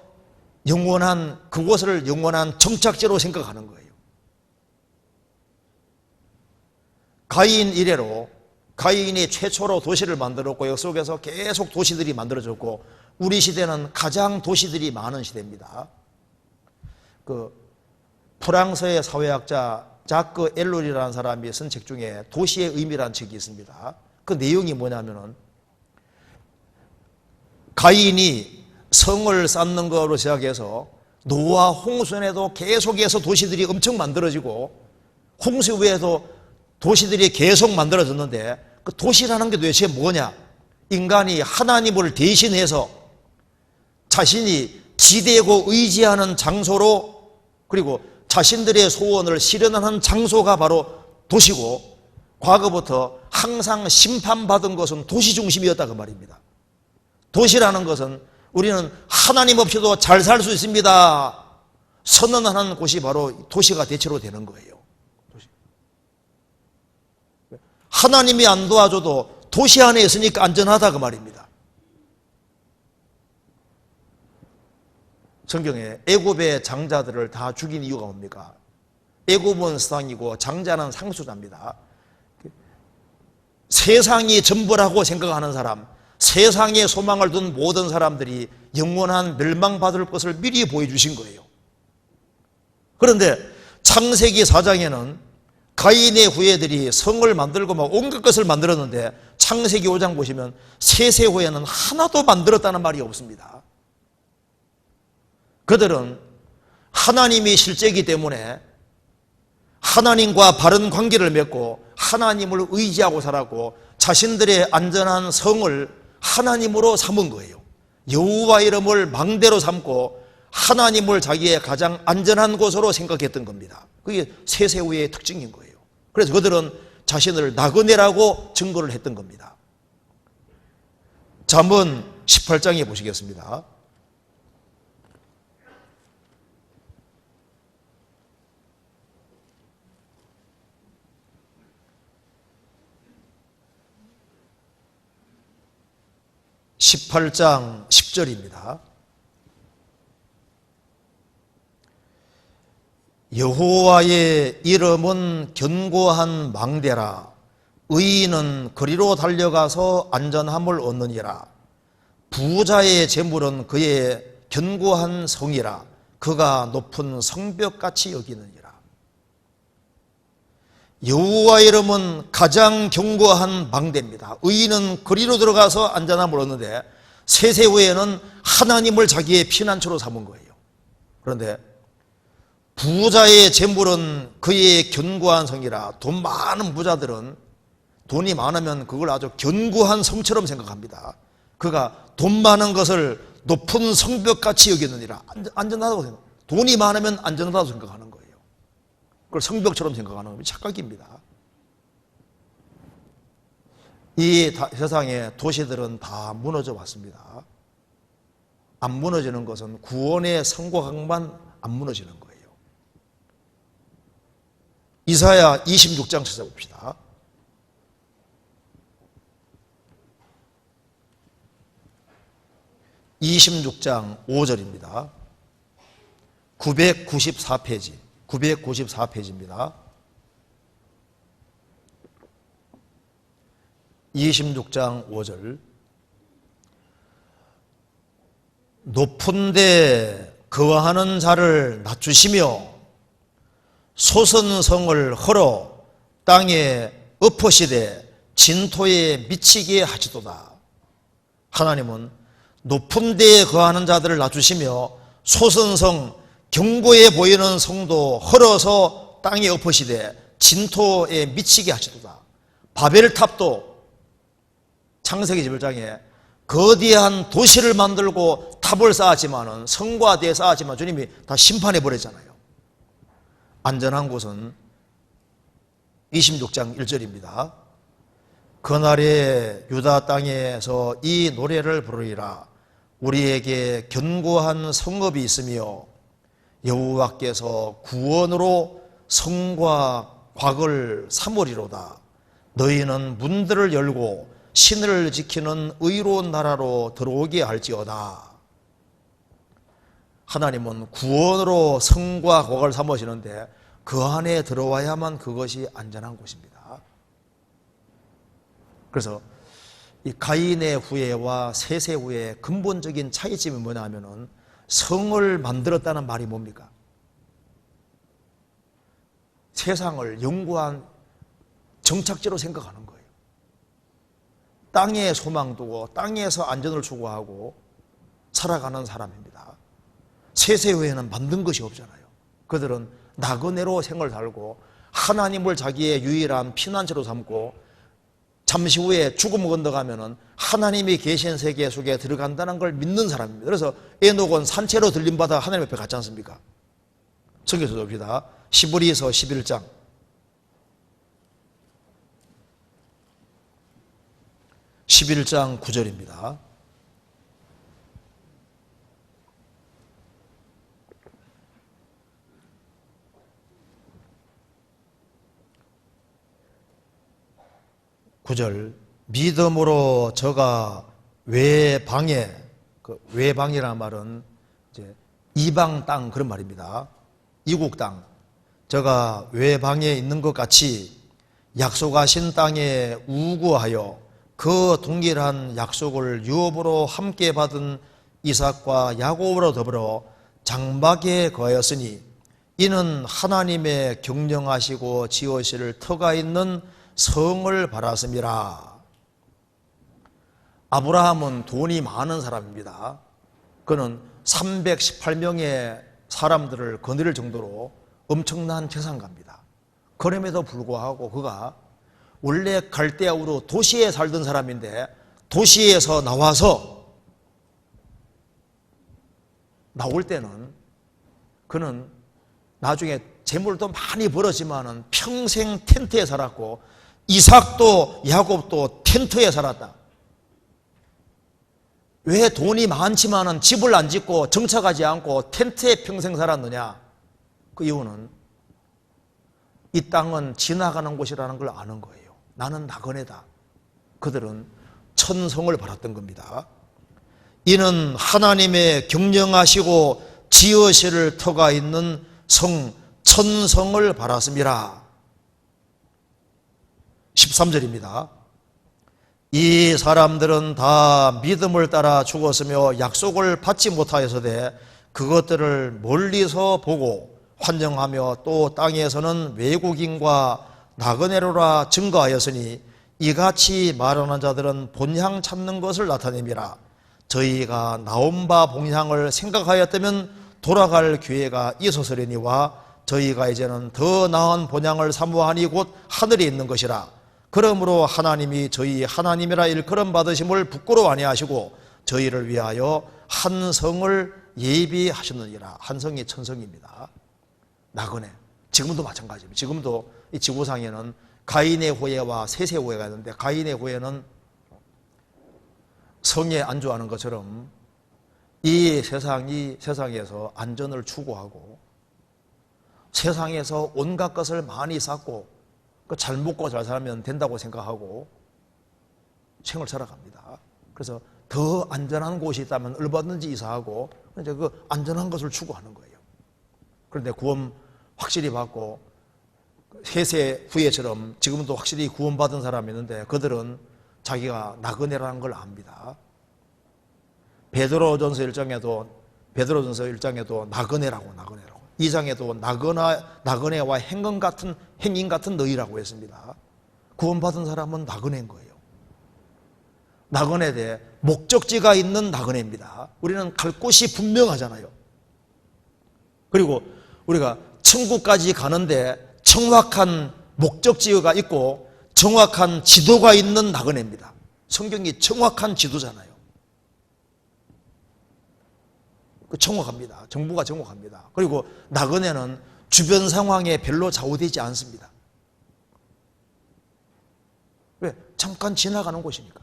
그곳을 영원한 정착지로 생각하는 거예요. 가인 이래로 가인이 최초로 도시를 만들었고 역 속에서 계속 도시들이 만들어졌고 우리 시대는 가장 도시들이 많은 시대입니다. 프랑스의 사회학자 자크 엘룰이라는 사람이 쓴 책 중에 도시의 의미라는 책이 있습니다. 그 내용이 뭐냐면은 가인이 성을 쌓는 거로 시작해서 노아 홍수에도 계속해서 도시들이 엄청 만들어지고 홍수 후에도 도시들이 계속 만들어졌는데 그 도시라는 게 도대체 뭐냐? 인간이 하나님을 대신해서 자신이 기대고 의지하는 장소로 그리고 자신들의 소원을 실현하는 장소가 바로 도시고 과거부터 항상 심판받은 것은 도시 중심이었다 그 말입니다. 도시라는 것은 우리는 하나님 없이도 잘 살 수 있습니다 선언하는 곳이 바로 도시가 대체로 되는 거예요. 하나님이 안 도와줘도 도시 안에 있으니까 안전하다 그 말입니다. 성경에 애굽의 장자들을 다 죽인 이유가 뭡니까? 애굽은 서상이고 장자는 상수자입니다. 세상이 전부라고 생각하는 사람, 세상에 소망을 둔 모든 사람들이 영원한 멸망받을 것을 미리 보여주신 거예요. 그런데 창세기 4장에는 가인의 후예들이 성을 만들고 막 온갖 것을 만들었는데 창세기 5장 보시면 셋의 후예는 하나도 만들었다는 말이 없습니다. 그들은 하나님이 실제이기 때문에 하나님과 바른 관계를 맺고 하나님을 의지하고 살았고 자신들의 안전한 성을 하나님으로 삼은 거예요. 여호와 이름을 망대로 삼고 하나님을 자기의 가장 안전한 곳으로 생각했던 겁니다. 그게 세세후의 특징인 거예요. 그래서 그들은 자신을 나그네라고 증거를 했던 겁니다. 잠언 18장에 보시겠습니다. (18장) 10절입니다. 여호와의 이름은 견고한 망대라. 의인은 그리로 달려가서 안전함을 얻느니라. 부자의 재물은 그의 견고한 성이라. 그가 높은 성벽같이 여기느니라. 여호와의 이름은 가장 견고한 망대입니다. 의인은 그리로 들어가서 안전함을 얻는데 세세 후에는 하나님을 자기의 피난처로 삼은 거예요. 그런데 부자의 재물은 그의 견고한 성이라. 돈 많은 부자들은 돈이 많으면 그걸 아주 견고한 성처럼 생각합니다. 그가 돈 많은 것을 높은 성벽같이 여기느니라. 안전하다고 생각. 돈이 많으면 안전하다고 생각하는 거예요. 그걸 성벽처럼 생각하는 겁니다. 착각입니다. 이 세상의 도시들은 다 무너져 왔습니다. 안 무너지는 것은 구원의 성과각만 안 무너지는 거예요. 이사야 26장 찾아봅시다. (26장) 5절입니다. 994페이지 994페이지입니다. 26장 5절. 높은 데 거하는 자를 낮추시며 솟은 성을 헐어 땅에 엎으시되 진토에 미치게 하시도다. 하나님은 높은 데에 거하는 자들을 낮추시며 솟은 성, 견고해 보이는 성도 헐어서 땅에 엎으시되 진토에 미치게 하시도다. 바벨탑도 창세기 11장에 거대한 도시를 만들고 탑을 쌓았지만은 성과 대에 쌓았지만 주님이 다 심판해 버렸잖아요. 안전한 곳은 26장 1절입니다. 그날에 유다 땅에서 이 노래를 부르리라. 우리에게 견고한 성읍이 있으며 여호와께서 구원으로 성과 곽을 삼으리로다. 너희는 문들을 열고 신을 지키는 의로운 나라로 들어오게 할지어다. 하나님은 구원으로 성과 곽을 삼으시는데 그 안에 들어와야만 그것이 안전한 곳입니다. 그래서 이 가인의 후예와 셋의 후예의 근본적인 차이점이 뭐냐 하면은 성을 만들었다는 말이 뭡니까? 세상을 영구한 정착지로 생각하는 거예요. 땅에 소망 두고 땅에서 안전을 추구하고 살아가는 사람입니다. 셋의 후예는 만든 것이 없잖아요. 그들은 나그네로 생을 살고 하나님을 자기의 유일한 피난처로 삼고 잠시 후에 죽음을 건너가면은 하나님이 계신 세계 속에 들어간다는 걸 믿는 사람입니다. 그래서 에녹은 산채로 들림받아 하나님 앞에 갔지 않습니까? 성경에서 봅시다. 시브리서 11장 11장 9절입니다. 9절 믿음으로 저가 외방에, 그 외방이라는 말은 이제 이방 땅 그런 말입니다. 이국 땅. 저가 외방에 있는 것 같이 약속하신 땅에 우구하여 그 동일한 약속을 유업으로 함께 받은 이삭과 야곱으로 더불어 장막에 거하였으니 이는 하나님의 경영하시고 지으실 터가 있는 성을 바랐음이라. 아브라함은 돈이 많은 사람입니다. 그는 318명의 사람들을 거느릴 정도로 엄청난 재산가입니다. 그럼에도 불구하고 그가 원래 갈대아우로 도시에 살던 사람인데 도시에서 나올 때는 그는 나중에 재물도 많이 벌었지만은 평생 텐트에 살았고 이삭도 야곱도 텐트에 살았다. 왜 돈이 많지만은 집을 안 짓고 정착하지 않고 텐트에 평생 살았느냐? 그 이유는 이 땅은 지나가는 곳이라는 걸 아는 거예요. 나는 나그네다. 그들은 천성을 바랐던 겁니다. 이는 하나님의 경영하시고 지으실 터가 있는 성, 천성을 바랐음이라. 13절입니다. 이 사람들은 다 믿음을 따라 죽었으며 약속을 받지 못하여서되 그것들을 멀리서 보고 환영하며 또 땅에서는 외국인과 나그네로라 증거하였으니 이같이 말하는 자들은 본향 찾는 것을 나타냅니다. 저희가 나온 바 본향을 생각하였다면 돌아갈 기회가 있었으려니와 저희가 이제는 더 나은 본향을 사모하니 곧 하늘에 있는 것이라. 그러므로 하나님이 저희 하나님이라 일컬음 받으심을 부끄러워 아니하시고 저희를 위하여 한 성을 예비하셨느니라. 한 성이 천성입니다. 나그네. 지금도 마찬가지입니다. 지금도 이 지구상에는 가인의 후예와 셋의 후예가 있는데 가인의 후예는 성에 안주하는 것처럼 이 세상에서 안전을 추구하고 세상에서 온갖 것을 많이 쌓고 잘 먹고 잘 살면 된다고 생각하고 생을 살아갑니다. 그래서 더 안전한 곳이 있다면 얼마든지 이사하고 이제 그 안전한 것을 추구하는 거예요. 그런데 구원 확실히 받고 세세 후예처럼 지금도 확실히 구원받은 사람이 있는데 그들은 자기가 나그네라는 걸 압니다. 베드로전서 1장에도 나그네라고 2장에도 나그네와 행인 같은 너희라고 했습니다. 구원받은 사람은 나그네인 거예요. 나그네에 대해 목적지가 있는 나그네입니다. 우리는 갈 곳이 분명하잖아요. 그리고 우리가 천국까지 가는데 정확한 목적지가 있고 정확한 지도가 있는 나그네입니다. 성경이 정확한 지도잖아요. 정확합니다. 정보가 정확합니다. 그리고 나그네는 주변 상황에 별로 좌우되지 않습니다. 왜? 잠깐 지나가는 곳이니까.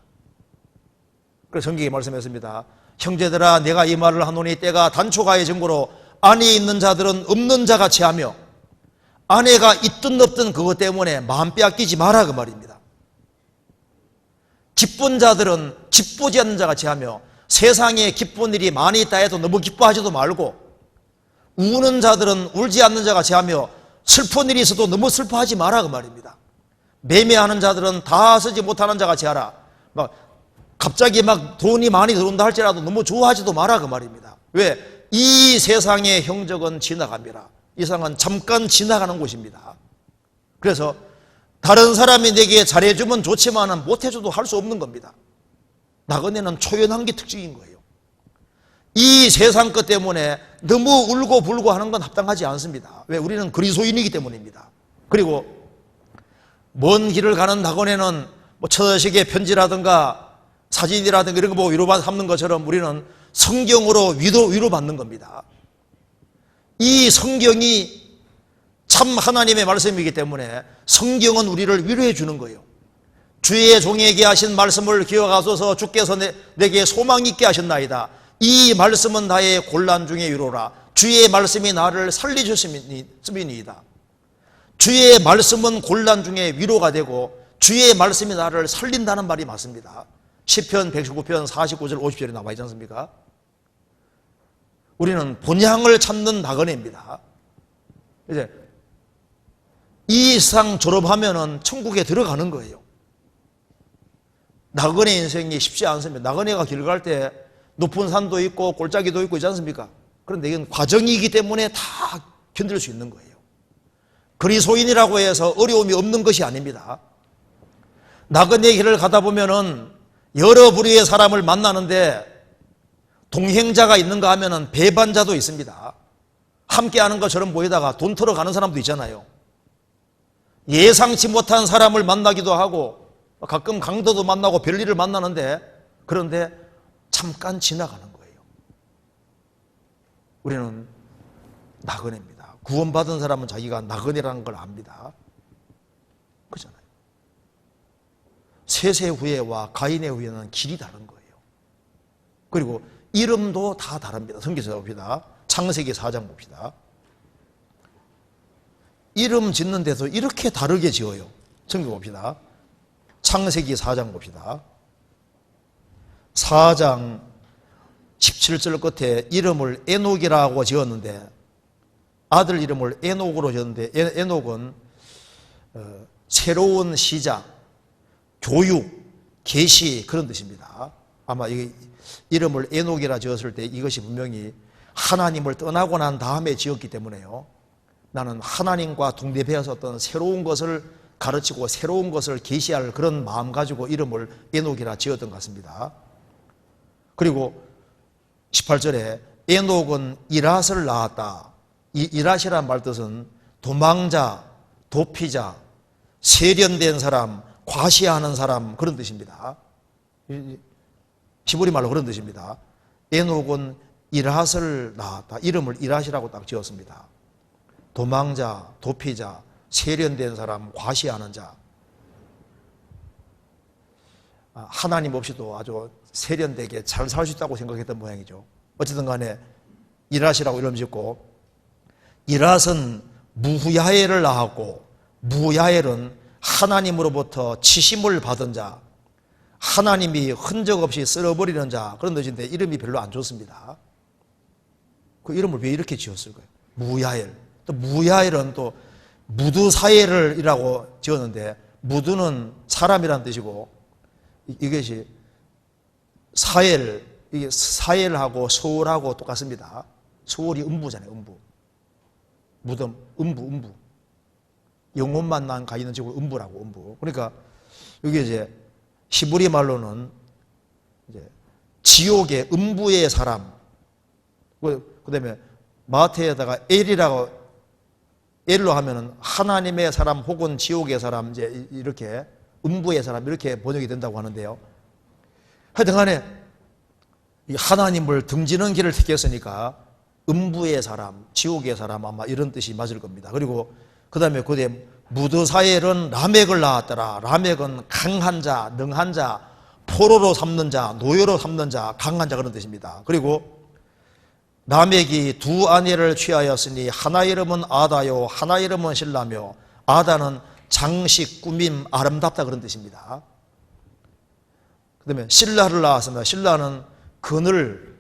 그래서 성경이 말씀했습니다. 형제들아 내가 이 말을 하노니 때가 단초가의 증거로 안에 있는 자들은 없는 자같이 하며 아내가 있든 없든 그것 때문에 마음 빼앗기지 마라 그 말입니다. 기쁜 자들은 기쁘지 않는 자같이 하며 세상에 기쁜 일이 많이 있다 해도 너무 기뻐하지도 말고 우는 자들은 울지 않는 자같이 하며 슬픈 일이 있어도 너무 슬퍼하지 마라 그 말입니다. 매매하는 자들은 다 쓰지 못하는 자같이 하라. 갑자기 돈이 많이 들어온다 할지라도 너무 좋아하지도 마라 그 말입니다. 왜? 이 세상의 형적은 지나갑니다. 이 세상은 잠깐 지나가는 곳입니다. 그래서 다른 사람이 내게 잘해주면 좋지만 못해줘도 할 수 없는 겁니다. 나그네는 초연한 게 특징인 거예요. 이 세상 것 때문에 너무 울고 불고 하는 건 합당하지 않습니다. 왜? 우리는 그리스도인이기 때문입니다. 그리고 먼 길을 가는 나그네는 처식의 편지라든가 사진이라든가 이런 거 보고 위로받는 것처럼 우리는 성경으로 위로받는 겁니다. 이 성경이 참 하나님의 말씀이기 때문에 성경은 우리를 위로해 주는 거예요. 주의 종에게 하신 말씀을 기억하소서 주께서 내게 소망 있게 하셨나이다. 이 말씀은 나의 곤란 중의 위로라. 주의 말씀이 나를 살리셨음이니이다. 주의 말씀은 곤란 중에 위로가 되고 주의 말씀이 나를 살린다는 말이 맞습니다. 시편 119편 49절 50절에 나와 있지 않습니까? 우리는 본향을 찾는 나그네입니다. 이제 이 이상 졸업하면은 천국에 들어가는 거예요. 나그네 인생이 쉽지 않습니다. 나그네가 길 갈 때 높은 산도 있고 골짜기도 있고 있지 않습니까? 그런데 이건 과정이기 때문에 다 견딜 수 있는 거예요. 그리스도인이라고 해서 어려움이 없는 것이 아닙니다. 나그네 길을 가다 보면은 여러 부류의 사람을 만나는데 동행자가 있는가 하면은 배반자도 있습니다. 함께하는 것처럼 보이다가 돈 털어 가는 사람도 있잖아요. 예상치 못한 사람을 만나기도 하고 가끔 강도도 만나고 별일을 만나는데 그런데 잠깐 지나가는 거예요. 우리는 나그네입니다. 구원받은 사람은 자기가 나그네라는 걸 압니다. 그렇잖아요. 셋의 후예와 가인의 후예는 길이 다른 거예요. 그리고 이름도 다 다릅니다. 성경에서 봅시다. 창세기 4장 봅시다. 이름 짓는데도 이렇게 다르게 지어요. 성경 봅시다. 창세기 4장 봅시다. 4장 17절 끝에 이름을 에녹이라고 지었는데 아들 이름을 에녹으로 지었는데 에녹은 새로운 시작, 교육, 계시 그런 뜻입니다. 아마 이 이름을 에녹이라 지었을 때 이것이 분명히 하나님을 떠나고 난 다음에 지었기 때문에요. 나는 하나님과 동대배어서 어떤 새로운 것을 가르치고 새로운 것을 계시할 그런 마음 가지고 이름을 에녹이라 지었던 것 같습니다. 그리고 18절에 에녹은 이랏을 낳았다. 이 이랏이란 말 뜻은 도망자, 도피자, 세련된 사람, 과시하는 사람 그런 뜻입니다. 히브리 말로 그런 뜻입니다. 에녹은 이랏을 낳았다. 이름을 이랏이라고 딱 지었습니다. 도망자, 도피자, 세련된 사람, 과시하는 자. 하나님 없이도 아주 세련되게 잘 살 수 있다고 생각했던 모양이죠. 어쨌든 간에 이랏이라고 이름 짓고 이랏은 무야엘을 낳았고 무야엘은 하나님으로부터 치심을 받은 자, 하나님이 흔적 없이 쓸어버리는 자 그런 뜻인데 이름이 별로 안 좋습니다. 그 이름을 왜 이렇게 지었을까요? 무야엘. 또 무야엘은 또 무드사엘이라고 지었는데 무드는 사람이란 뜻이고 이것이 사엘, 이게 사엘하고 소울하고 똑같습니다. 소울이 음부잖아요, 음부. 무덤, 음부. 영혼만 난 가있는 지구 음부라고, 음부. 그러니까 여기 이제 히브리 말로는 이제 지옥의 음부의 사람. 그 다음에 마태에다가 엘로 하면은 하나님의 사람 혹은 지옥의 사람, 이제 이렇게 음부의 사람 이렇게 번역이 된다고 하는데요. 하여튼 간에 하나님을 등지는 길을 택했으니까 음부의 사람, 지옥의 사람 아마 이런 뜻이 맞을 겁니다. 그리고 그 다음에 그때 무드사엘은 라멕을 낳았더라. 라멕은 강한 자, 능한 자, 포로로 삼는 자, 노예로 삼는 자, 강한 자 그런 뜻입니다. 그리고 라멕이 두 아내를 취하였으니 하나 이름은 아다요 하나 이름은 실라며 아다는 장식, 꾸밈, 아름답다 그런 뜻입니다. 그 다음에 실라를 낳았습니다. 실라는 그늘,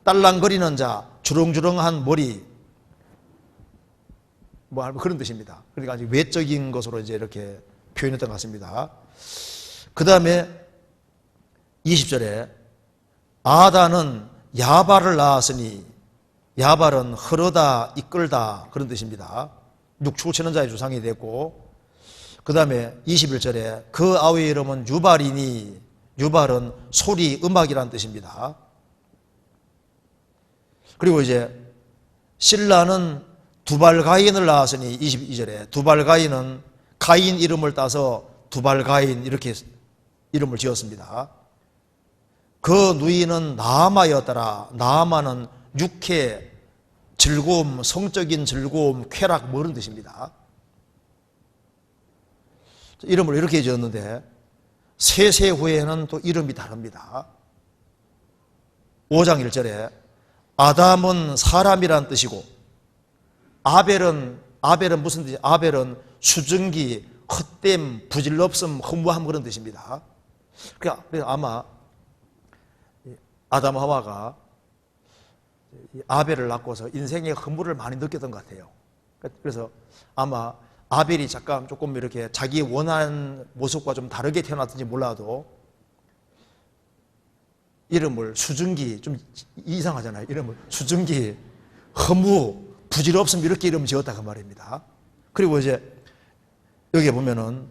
딸랑거리는 자, 주렁주렁한 머리 뭐 그런 뜻입니다. 그러니까 아주 외적인 것으로 이제 이렇게 표현했던 것 같습니다. 그 다음에 20절에 아다는 야발을 낳았으니 야발은 흐르다, 이끌다 그런 뜻입니다. 육축 치는 자의 주상이 됐고 그 다음에 21절에 그 아우의 이름은 유발이니 유발은 소리, 음악이라는 뜻입니다. 그리고 이제 실라는 두발가인을 낳았으니 22절에 두발가인은 가인 이름을 따서 두발가인 이렇게 이름을 지었습니다. 그 누이는 나아마였더라. 나아마는 육회, 즐거움, 성적인 즐거움, 쾌락 뭐 이런 뜻입니다. 이름을 이렇게 지었는데 셋의 후에는 또 이름이 다릅니다. 5장 1절에 아담은 사람이란 뜻이고 아벨은 무슨 뜻이야? 아벨은 수증기, 헛됨, 부질없음, 허무함 그런 뜻입니다. 그러니까 아마 아담 하와가 아벨을 낳고서 인생의 허물을 많이 느꼈던 것 같아요. 그래서 아마 아벨이 잠깐 조금 이렇게 자기 원하는 모습과 좀 다르게 태어났든지 몰라도 이름을 수증기, 좀 이상하잖아요. 이름을 수증기, 허무, 부질없음 이렇게 이름 지었다 그 말입니다. 그리고 이제 여기 보면은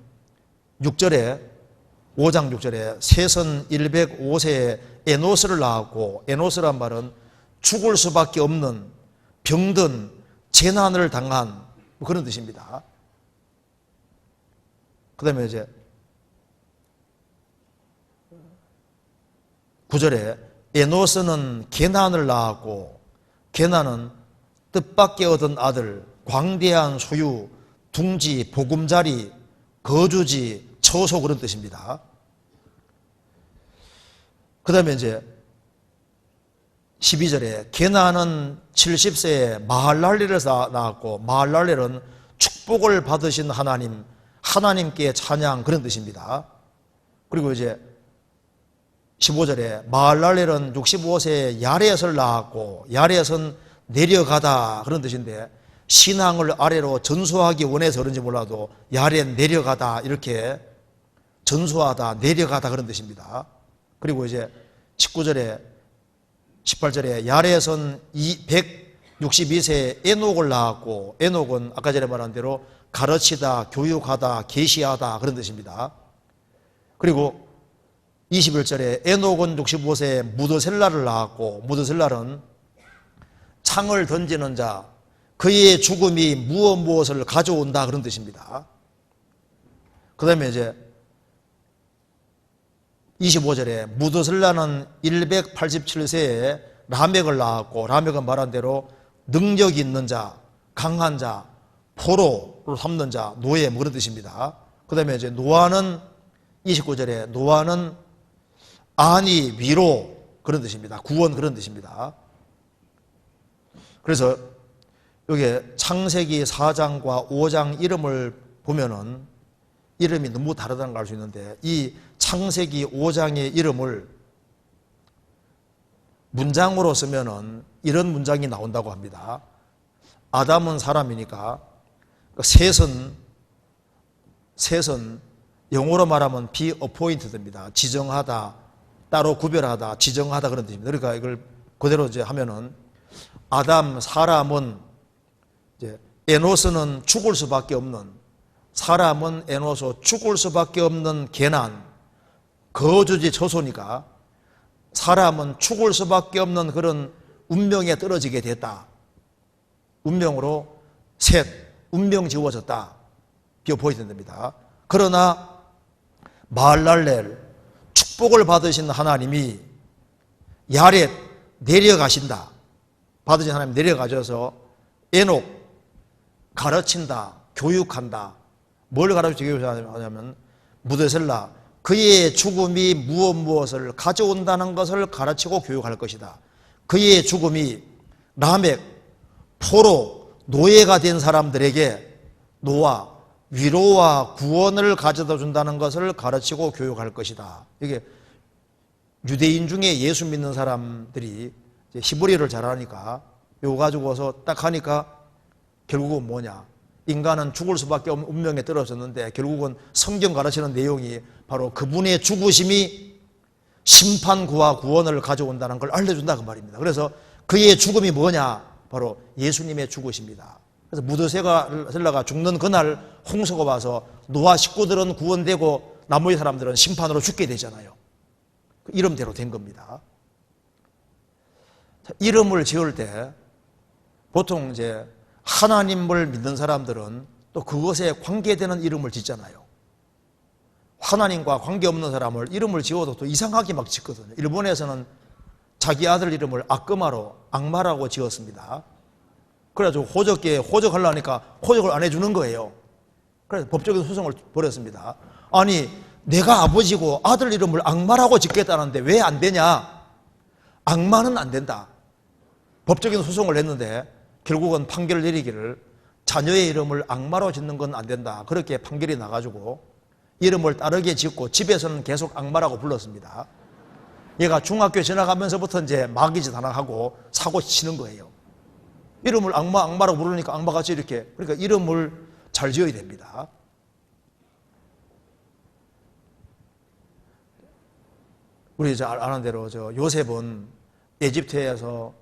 6절에 5장 6절에 세선 105세에 에노스를 낳았고, 에노스란 말은 죽을 수밖에 없는 병든 재난을 당한 그런 뜻입니다. 그 다음에 이제 9절에 에노스는 게난을 낳았고, 게난은 뜻밖의 얻은 아들, 광대한 소유, 둥지, 보금자리, 거주지, 처소 그런 뜻입니다. 그 다음에 이제 12절에 게난은 70세에 마할랄렐을 낳았고, 마할랄렐은 축복을 받으신 하나님, 하나님께 찬양 그런 뜻입니다. 그리고 이제 15절에 마할랄렐은 65세에 야렛을 낳았고, 야렛은 내려가다 그런 뜻인데, 신앙을 아래로 전수하기 원해서 그런지 몰라도 야렛 내려가다 이렇게 전수하다 내려가다 그런 뜻입니다. 그리고 이제 19절에 18절에 야렛은 162세에 에녹을 낳았고, 에녹은 아까 전에 말한 대로 가르치다, 교육하다, 계시하다 그런 뜻입니다. 그리고 21절에 에녹은 65세에 무드셀라를 낳았고, 무드셀라는 창을 던지는 자, 그의 죽음이 무엇을 가져온다 그런 뜻입니다. 그 다음에 이제 25절에 무드셀라는 187세에 라멕을 낳았고, 라멕은 말한 대로 능력 있는 자, 강한 자, 포로를 삼는 자, 노예 그런 뜻입니다. 그 다음에 이제 노아는 29절에 노아는 안위, 위로 그런 뜻입니다. 구원 그런 뜻입니다. 그래서 여기 창세기 4장과 5장 이름을 보면은 이름이 너무 다르다는 걸 알 수 있는데, 이 창세기 5장의 이름을 문장으로 쓰면은 이런 문장이 나온다고 합니다. 아담은 사람이니까 셋은 영어로 말하면 be appointed입니다. 지정하다, 따로 구별하다, 지정하다 그런 뜻입니다. 그러니까 이걸 그대로 이제 하면은 아담, 사람은 이제 에노스는 죽을 수밖에 없는, 사람은 에노스 죽을 수밖에 없는 게난, 거주지 처소니까 사람은 죽을 수밖에 없는 그런 운명에 떨어지게 됐다. 운명으로 셋, 운명 지워졌다. 비어포인트입니다. 그러나 마할랄렐, 축복을 받으신 하나님이 야렛 내려가신다. 받으신 하나님 내려가셔서 에녹 가르친다, 교육한다. 뭘 가르치기 위해서 하냐면 무드셀라, 그의 죽음이 무엇을 가져온다는 것을 가르치고 교육할 것이다. 그의 죽음이 라멕, 포로, 노예가 된 사람들에게 노아, 위로와 구원을 가져다 준다는 것을 가르치고 교육할 것이다. 이게 유대인 중에 예수 믿는 사람들이 히브리어를 잘하니까 이거 가지고서 딱 하니까 결국은 뭐냐, 인간은 죽을 수밖에 없는 운명에 떨어졌는데 결국은 성경 가르치는 내용이 바로 그분의 죽으심이 심판구와 구원을 가져온다는 걸 알려준다 그 말입니다. 그래서 그의 죽음이 뭐냐, 바로 예수님의 죽으십니다. 그래서 무드셀라가 죽는 그날 홍수가 와서 노아 식구들은 구원되고 나머지 사람들은 심판으로 죽게 되잖아요. 그 이름대로 된 겁니다. 이름을 지을 때 보통 이제 하나님을 믿는 사람들은 또 그것에 관계되는 이름을 짓잖아요. 하나님과 관계없는 사람을 이름을 지어도 또 이상하게 막 짓거든요. 일본에서는 자기 아들 이름을 악마라고 지었습니다. 그래가지고 호적하려니까 호적을 안 해주는 거예요. 그래서 법적인 소송을 벌였습니다. 아니, 내가 아버지고 아들 이름을 악마라고 짓겠다는데 왜 안 되냐? 악마는 안 된다. 법적인 소송을 했는데 결국은 판결을 내리기를 자녀의 이름을 악마로 짓는 건 안 된다. 그렇게 판결이 나가지고 이름을 다르게 짓고 집에서는 계속 악마라고 불렀습니다. 얘가 중학교 지나가면서부터 이제 마귀짓 하나 하고 사고 치는 거예요. 이름을 악마라고 부르니까 악마같이 이렇게. 그러니까 이름을 잘 지어야 됩니다. 우리 잘 아는 대로 요셉은 에집트에서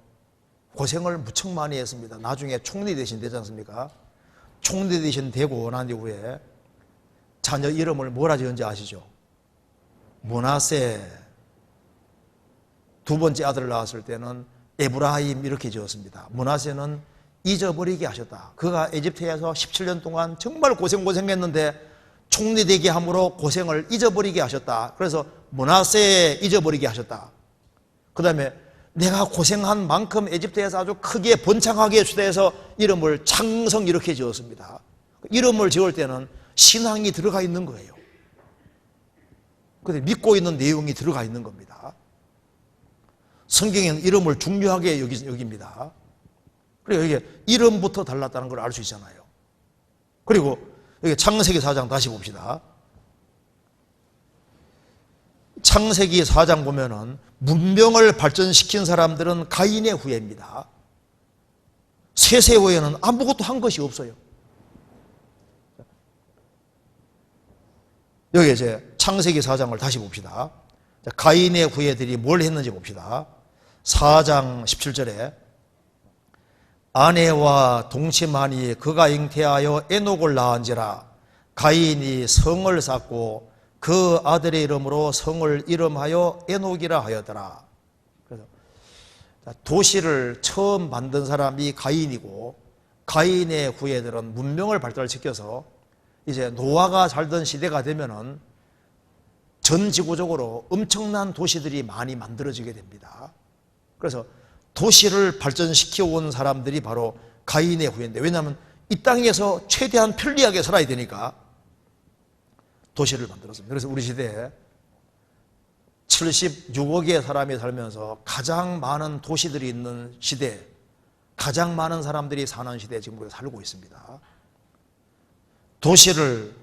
고생을 무척 많이 했습니다. 나중에 총리 대신 되지 않습니까? 총리 대신 되고 난 이후에 자녀 이름을 뭐라 지은지 아시죠? 므낫세. 두 번째 아들을 낳았을 때는 에브라임 이렇게 지었습니다. 므낫세는 잊어버리게 하셨다. 그가 에집트에서 17년 동안 정말 고생했는데 총리 되게 함으로 고생을 잊어버리게 하셨다. 그래서 므낫세 잊어버리게 하셨다. 그 다음에 내가 고생한 만큼 에집트에서 아주 크게 번창하게 해서 이름을 창성 이렇게 지었습니다. 이름을 지을 때는 신앙이 들어가 있는 거예요. 근데 믿고 있는 내용이 들어가 있는 겁니다. 성경에는 이름을 중요하게 여깁니다. 그리고 이게 이름부터 달랐다는 걸 알 수 있잖아요. 그리고 여기 창세기 4장 다시 봅시다. 창세기 4장 보면은 문명을 발전시킨 사람들은 가인의 후예입니다. 셋의 후예는 아무것도 한 것이 없어요. 여기 이제 창세기 4장을 다시 봅시다. 가인의 후예들이 뭘 했는지 봅시다. 4장 17절에 아내와 동침하니 그가 잉태하여 에녹을 낳은지라 가인이 성을 쌓고 그 아들의 이름으로 성을 이름하여 에녹이라 하였더라. 그래서 도시를 처음 만든 사람이 가인이고 가인의 후예들은 문명을 발달시켜서 이제 노아가 살던 시대가 되면은 전 지구적으로 엄청난 도시들이 많이 만들어지게 됩니다. 그래서 도시를 발전시켜 온 사람들이 바로 가인의 후예인데, 왜냐하면 이 땅에서 최대한 편리하게 살아야 되니까 도시를 만들었습니다. 그래서 우리 시대에 76억의 사람이 살면서 가장 많은 도시들이 있는 시대, 가장 많은 사람들이 사는 시대에 지금 우리가 살고 있습니다. 도시를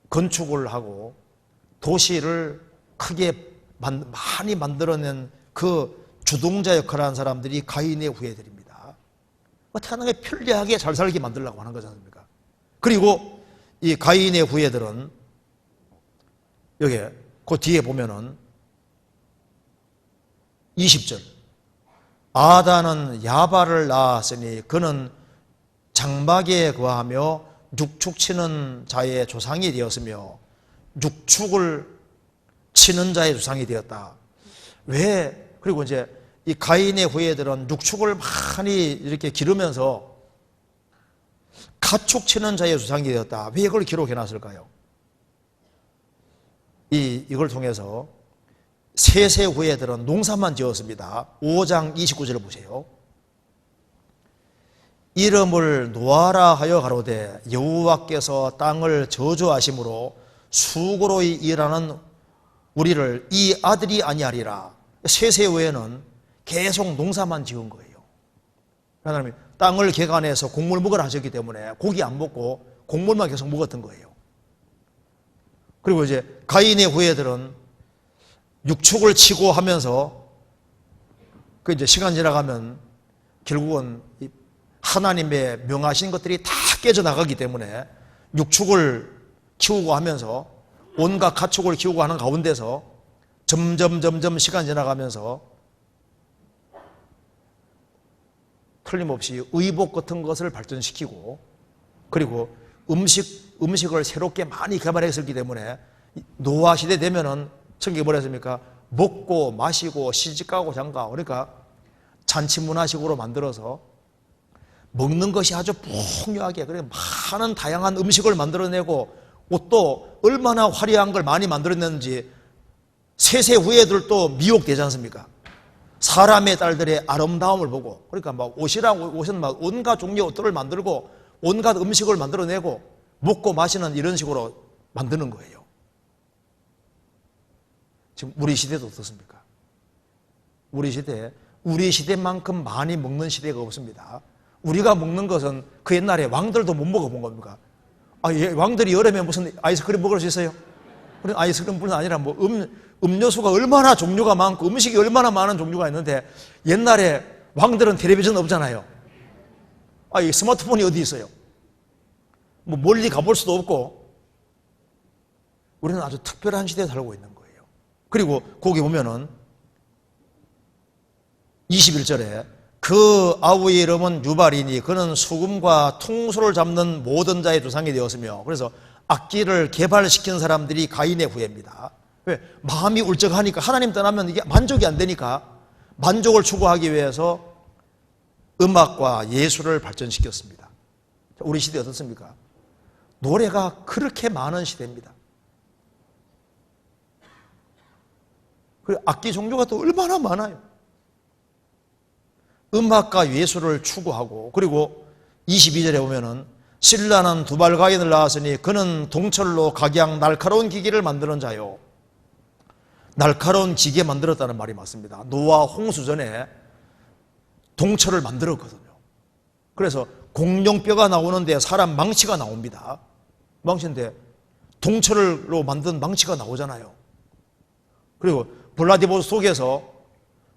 건축을 하고 도시를 크게 많이 만들어낸 그 주동자 역할을 하는 사람들이 가인의 후예들입니다. 태어나게 편리하게 잘 살게 만들려고 하는 거지 않습니까? 그리고 이 가인의 후예들은 여기 그 뒤에 보면은 20절 아다는 야발을 낳았으니 그는 장막에 거하며 육축 치는 자의 조상이 되었으며 육축을 치는 자의 조상이 되었다. 왜? 그리고 이제 이 가인의 후예들은 육축을 많이 이렇게 기르면서 가축 치는 자의 조상이 되었다. 왜 이걸 기록해 놨을까요? 이걸 통해서 셋의 후예들은 농사만 지었습니다. 5장 29절을 보세요. 이름을 노아라 하여 가로되 여호와께서 땅을 저주하심으로 수고로 일하는 우리를 이 아들이 아니하리라. 셋의 후예는 계속 농사만 지은 거예요. 하나님이 땅을 개간해서 곡물 먹으라 하셨기 때문에 고기 안 먹고 곡물만 계속 먹었던 거예요. 그리고 이제 가인의 후예들은 육축을 치고 하면서 그 이제 시간 지나가면 결국은 하나님의 명하신 것들이 다 깨져나가기 때문에 육축을 키우고 하면서 온갖 가축을 키우고 하는 가운데서 점점 시간 지나가면서 틀림없이 의복 같은 것을 발전시키고 그리고 음식을 새롭게 많이 개발했었기 때문에 노아 시대 되면은 성경이 뭐라 했습니까? 먹고 마시고 시집가고 장가, 그러니까 잔치 문화식으로 만들어서 먹는 것이 아주 풍요하게, 그래 많은 다양한 음식을 만들어내고 옷도 얼마나 화려한 걸 많이 만들어냈는지 셋의 후예들도 미혹되지 않습니까? 사람의 딸들의 아름다움을 보고, 그러니까 막 옷은 막 온갖 종류의 옷들을 만들고 온갖 음식을 만들어내고 먹고 마시는 이런 식으로 만드는 거예요. 지금 우리 시대도 어떻습니까? 우리 시대만큼 많이 먹는 시대가 없습니다. 우리가 먹는 것은 그 옛날에 왕들도 못 먹어본 겁니까? 왕들이 여름에 무슨 아이스크림 먹을 수 있어요? 그런 아이스크림뿐 아니라 뭐 음료수가 얼마나 종류가 많고 음식이 얼마나 많은 종류가 있는데 옛날에 왕들은 텔레비전 없잖아요. 이 스마트폰이 어디 있어요? 뭐 멀리 가볼 수도 없고 우리는 아주 특별한 시대에 살고 있는 거예요. 그리고 거기 보면은 21절에 그 아우의 이름은 유발이니 그는 수금과 통수를 잡는 모든 자의 조상이 되었으며, 그래서 악기를 개발시킨 사람들이 가인의 후예입니다. 왜? 마음이 울적하니까, 하나님 떠나면 이게 만족이 안 되니까 만족을 추구하기 위해서 음악과 예술을 발전시켰습니다. 우리 시대 어떻습니까? 노래가 그렇게 많은 시대입니다. 그리고 악기 종류가 또 얼마나 많아요. 음악과 예술을 추구하고, 그리고 22절에 보면은 신라는 두발 가인을 낳았으니 그는 동철로 각양 날카로운 기계를 만드는 자요. 날카로운 기계 만들었다는 말이 맞습니다. 노아 홍수 전에 동철을 만들었거든요. 그래서 공룡뼈가 나오는데 사람 망치가 나옵니다. 망치인데 동철로 만든 망치가 나오잖아요. 그리고 블라디보스톡에서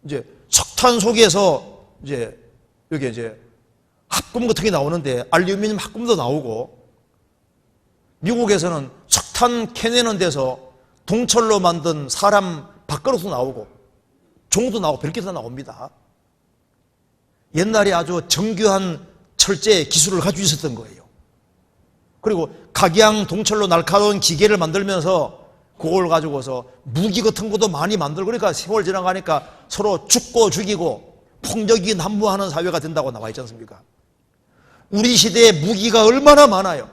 이제 석탄 속에서 이제 여기 이제 합금 같은 게 나오는데 알루미늄 합금도 나오고, 미국에서는 석탄 캐내는 데서 동철로 만든 사람 밥그릇도 나오고 종도 나오고 별게 다 나옵니다. 옛날에 아주 정교한 철제 기술을 가지고 있었던 거예요. 그리고 각양 동철로 날카로운 기계를 만들면서 그걸 가지고서 무기 같은 것도 많이 만들고, 그러니까 세월 지나가니까 서로 죽고 죽이고 폭력이 난무하는 사회가 된다고 나와 있지 않습니까? 우리 시대에 무기가 얼마나 많아요.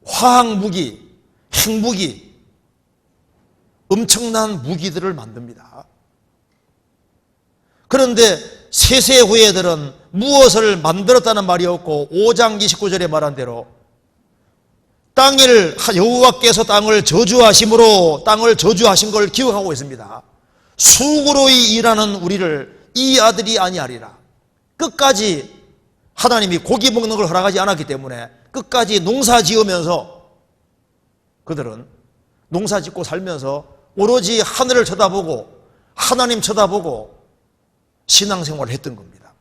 화학무기, 핵무기, 엄청난 무기들을 만듭니다. 그런데 세세 후예들은 무엇을 만들었다는 말이 없고 5장 29절에 말한 대로 여호와께서 땅을 저주하심으로 땅을 저주하신 걸 기억하고 있습니다. 수고로이 일하는 우리를 이 아들이 아니하리라. 끝까지 하나님이 고기 먹는 걸 허락하지 않았기 때문에 끝까지 농사 지으면서, 그들은 농사 짓고 살면서 오로지 하늘을 쳐다보고 하나님 쳐다보고 신앙생활을 했던 겁니다.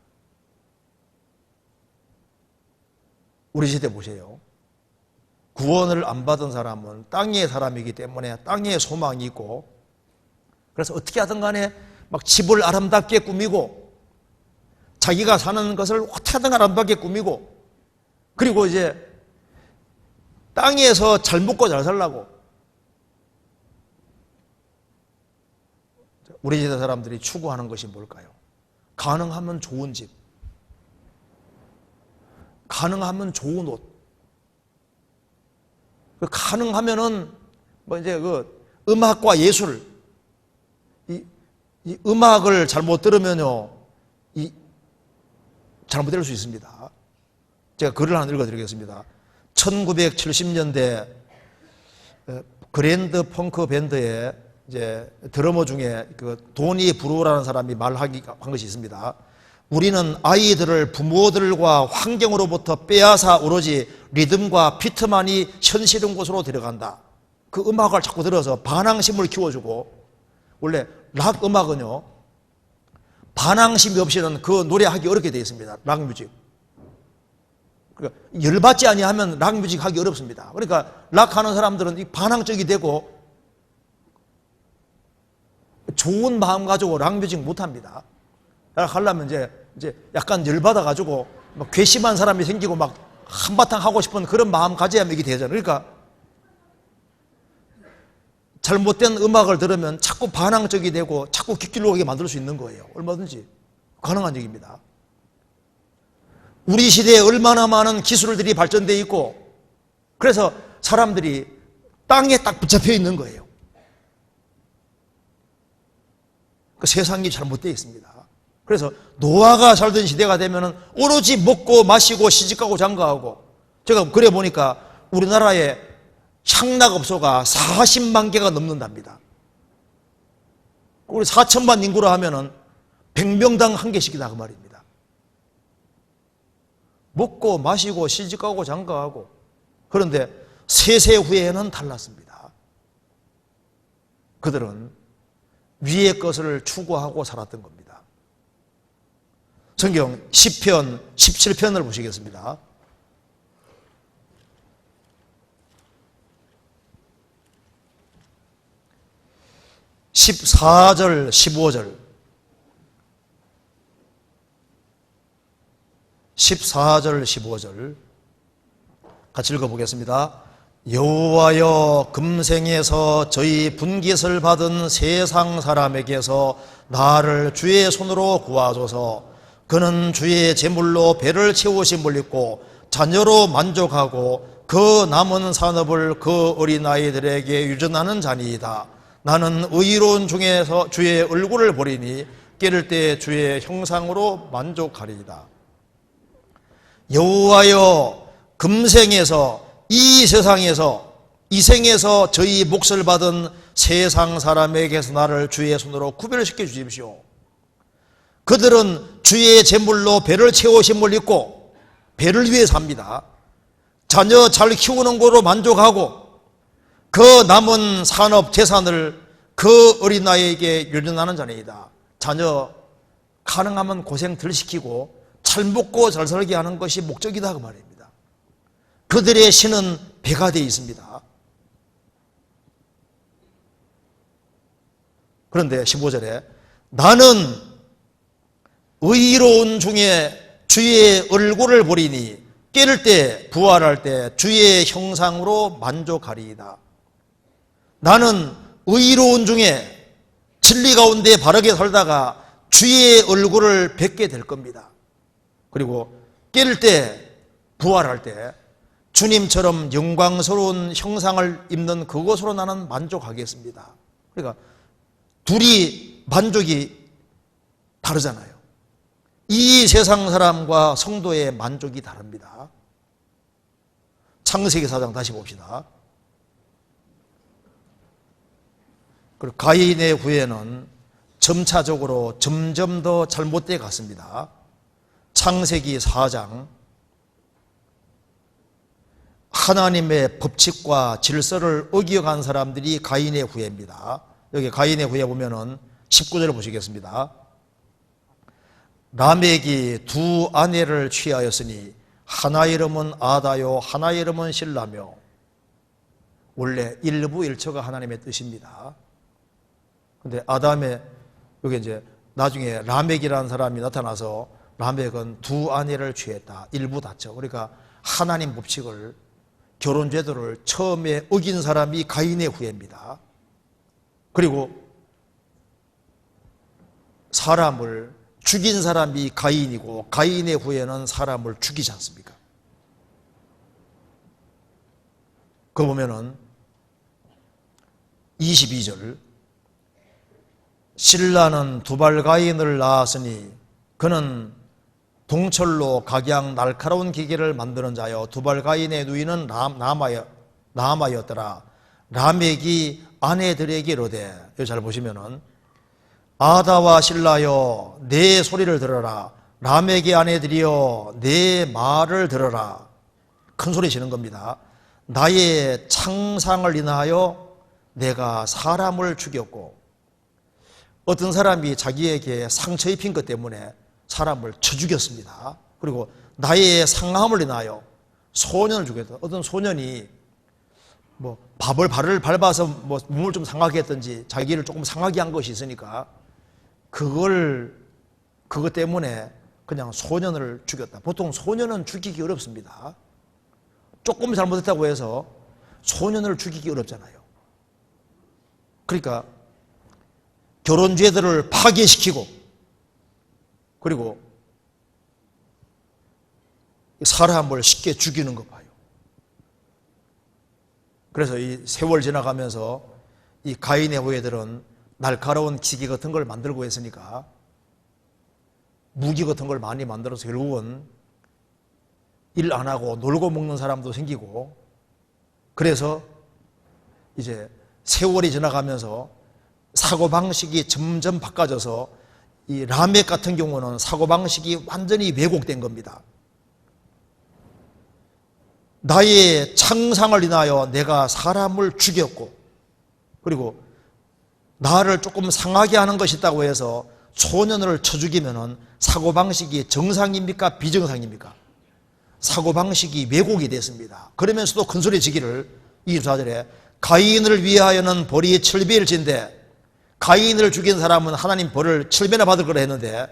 우리 시대 보세요. 구원을 안 받은 사람은 땅의 사람이기 때문에 땅에 소망이 있고, 그래서 어떻게 하든 간에 막 집을 아름답게 꾸미고 자기가 사는 것을 어떻게 하든 아름답게 꾸미고, 그리고 이제 땅에서 잘 먹고 잘 살라고 우리 시대 사람들이 추구하는 것이 뭘까요? 가능하면 좋은 집, 가능하면 좋은 옷, 가능하면은 뭐 이제 그 음악과 예술, 이 음악을 잘못 들으면요 잘못될 수 있습니다. 제가 글을 하나 읽어드리겠습니다. 1970년대 그랜드 펑크 밴드의 이제 드러머 중에 그 도니 브루라는 사람이 한 것이 있습니다. 우리는 아이들을 부모들과 환경으로부터 빼앗아 오로지 리듬과 비트만이 현실인 곳으로 데려간다. 그 음악을 자꾸 들어서 반항심을 키워주고, 원래 락 음악은요 반항심이 없이는 그 노래하기 어렵게 되어 있습니다. 락 뮤직. 그러니까 열받지 아니하면 락 뮤직 하기 어렵습니다. 그러니까 락 하는 사람들은 반항적이 되고 좋은 마음 가지고 락 뮤직 못 합니다. 락 하려면 이제 약간 열받아가지고 막 괘씸한 사람이 생기고 막 한바탕 하고 싶은 그런 마음 가져야 이게 되잖아요. 그러니까 잘못된 음악을 들으면 자꾸 반항적이 되고 자꾸 깃길로 가게 만들 수 있는 거예요. 얼마든지 가능한 얘기입니다. 우리 시대에 얼마나 많은 기술들이 발전되어 있고, 그래서 사람들이 땅에 딱 붙잡혀 있는 거예요. 그 세상이 잘못되어 있습니다. 그래서 노아가 살던 시대가 되면은 오로지 먹고 마시고 시집가고 장가하고, 제가 그래 보니까 우리나라에 향락업소가 40만 개가 넘는답니다. 우리 4천만 인구로 하면은 100명당 한 개씩이다 그 말입니다. 먹고 마시고 시집가고 장가가고. 그런데 세세 후에는 달랐습니다. 그들은 위의 것을 추구하고 살았던 겁니다. 성경 시편 17편을 보시겠습니다. 14절 15절 14절 15절 같이 읽어보겠습니다. 여호와여, 금생에서 저희 분깃을 받은 세상 사람에게서 나를 주의 손으로 구하소서. 그는 주의 제물로 배를 채우심을 입고 자녀로 만족하고 그 남은 산업을 그 어린아이들에게 유전하는 자니이다. 나는 의로운 중에서 주의 얼굴을 보리니 깨를 때 주의 형상으로 만족하리이다. 여호와여, 금생에서, 이 세상에서, 이 생에서 저희 몫을 받은 세상 사람에게서 나를 주의 손으로 구별시켜 주십시오. 그들은 주의 제물로 배를 채우심을 입고 배를 위해 삽니다. 자녀 잘 키우는 거로 만족하고 그 남은 산업 재산을 그 어린아이에게 유전하는 자니이다. 자녀 가능하면 고생 덜 시키고 잘 먹고 잘 살게 하는 것이 목적이다 그 말입니다. 그들의 신은 배가 되어 있습니다. 그런데 15절에 나는 의로운 중에 주의 얼굴을 보리니 깨를 때 부활할 때 주의 형상으로 만족하리이다. 나는 의로운 중에 진리 가운데 바르게 살다가 주의 얼굴을 뵙게 될 겁니다. 그리고 깰 때 부활할 때 주님처럼 영광스러운 형상을 입는 그것으로 나는 만족하겠습니다. 그러니까 둘이 만족이 다르잖아요. 이 세상 사람과 성도의 만족이 다릅니다. 창세기 4장 다시 봅시다. 그리고 가인의 후예는 점차적으로 점점 더 잘못되어 갔습니다. 창세기 4장 하나님의 법칙과 질서를 어겨간 사람들이 가인의 후예입니다. 여기 가인의 후예 보면은 19절을 보시겠습니다. 라멕이 두 아내를 취하였으니 하나 이름은 아다요 하나 이름은 실라며. 원래 일부일처가 하나님의 뜻입니다. 근데 아담의 여기 이제 나중에 라멕이라는 사람이 나타나서 라멕은 두 아내를 취했다. 일부 다쳐. 그러니까 하나님 법칙을 결혼 제도를 처음에 어긴 사람이 가인의 후예입니다. 그리고 사람을 죽인 사람이 가인이고 가인의 후예는 사람을 죽이지 않습니까? 그거 보면은 22절 실라는 두발 가인을 낳았으니 그는 동철로 각양 날카로운 기계를 만드는 자여 두발 가인의 누이는 나아마였더라. 라멕이 아내들에게 이르되, 여기 잘 보시면은 아다와 실라여 내 소리를 들어라. 라멕의 아내들이여 내 말을 들어라. 큰 소리 지는 겁니다. 나의 창상을 인하여 내가 사람을 죽였고, 어떤 사람이 자기에게 상처 입힌 것 때문에 사람을 쳐 죽였습니다. 그리고 나의 상함을 인하여 소년을 죽였다. 어떤 소년이 뭐 발을 밟아서 뭐 몸을 좀 상하게 했든지 자기를 조금 상하게 한 것이 있으니까 그것 때문에 그냥 소년을 죽였다. 보통 소년은 죽이기 어렵습니다. 조금 잘못했다고 해서 소년을 죽이기 어렵잖아요. 그러니까 결혼제도를 파괴시키고 그리고 사람을 쉽게 죽이는 거 봐요. 그래서 이 세월 지나가면서 이 가인의 후예들은 날카로운 기계 같은 걸 만들고 했으니까 무기 같은 걸 많이 만들어서 결국은 일 안 하고 놀고 먹는 사람도 생기고, 그래서 이제 세월이 지나가면서 사고방식이 점점 바꿔져서 이 라멕 같은 경우는 사고방식이 완전히 왜곡된 겁니다. 나의 창상을 인하여 내가 사람을 죽였고, 그리고 나를 조금 상하게 하는 것이 있다고 해서 소년을 쳐 죽이면 사고방식이 정상입니까? 비정상입니까? 사고방식이 왜곡이 됐습니다. 그러면서도 큰소리 지기를 24절에 가인을 위하여는 벌이 7배를 진대, 가인을 죽인 사람은 하나님 벌을 7배나 받을 거라 했는데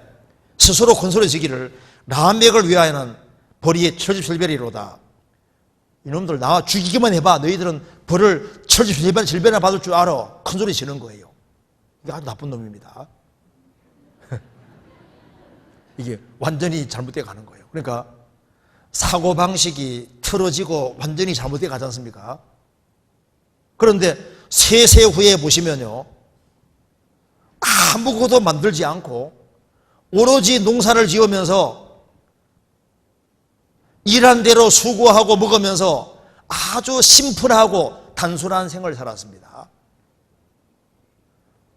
스스로 큰소리 지기를 라멕을 위하여는 벌이 77배리로다. 이놈들 나 죽이기만 해봐. 너희들은 벌을 77배나 받을 줄 알아. 큰소리 지는 거예요. 이게 아주 나쁜 놈입니다. 이게 완전히 잘못돼 가는 거예요. 그러니까 사고방식이 틀어지고 완전히 잘못돼 가지 않습니까? 그런데 세세 후에 보시면요, 아무것도 만들지 않고 오로지 농사를 지으면서 일한 대로 수고하고 먹으면서 아주 심플하고 단순한 생활을 살았습니다.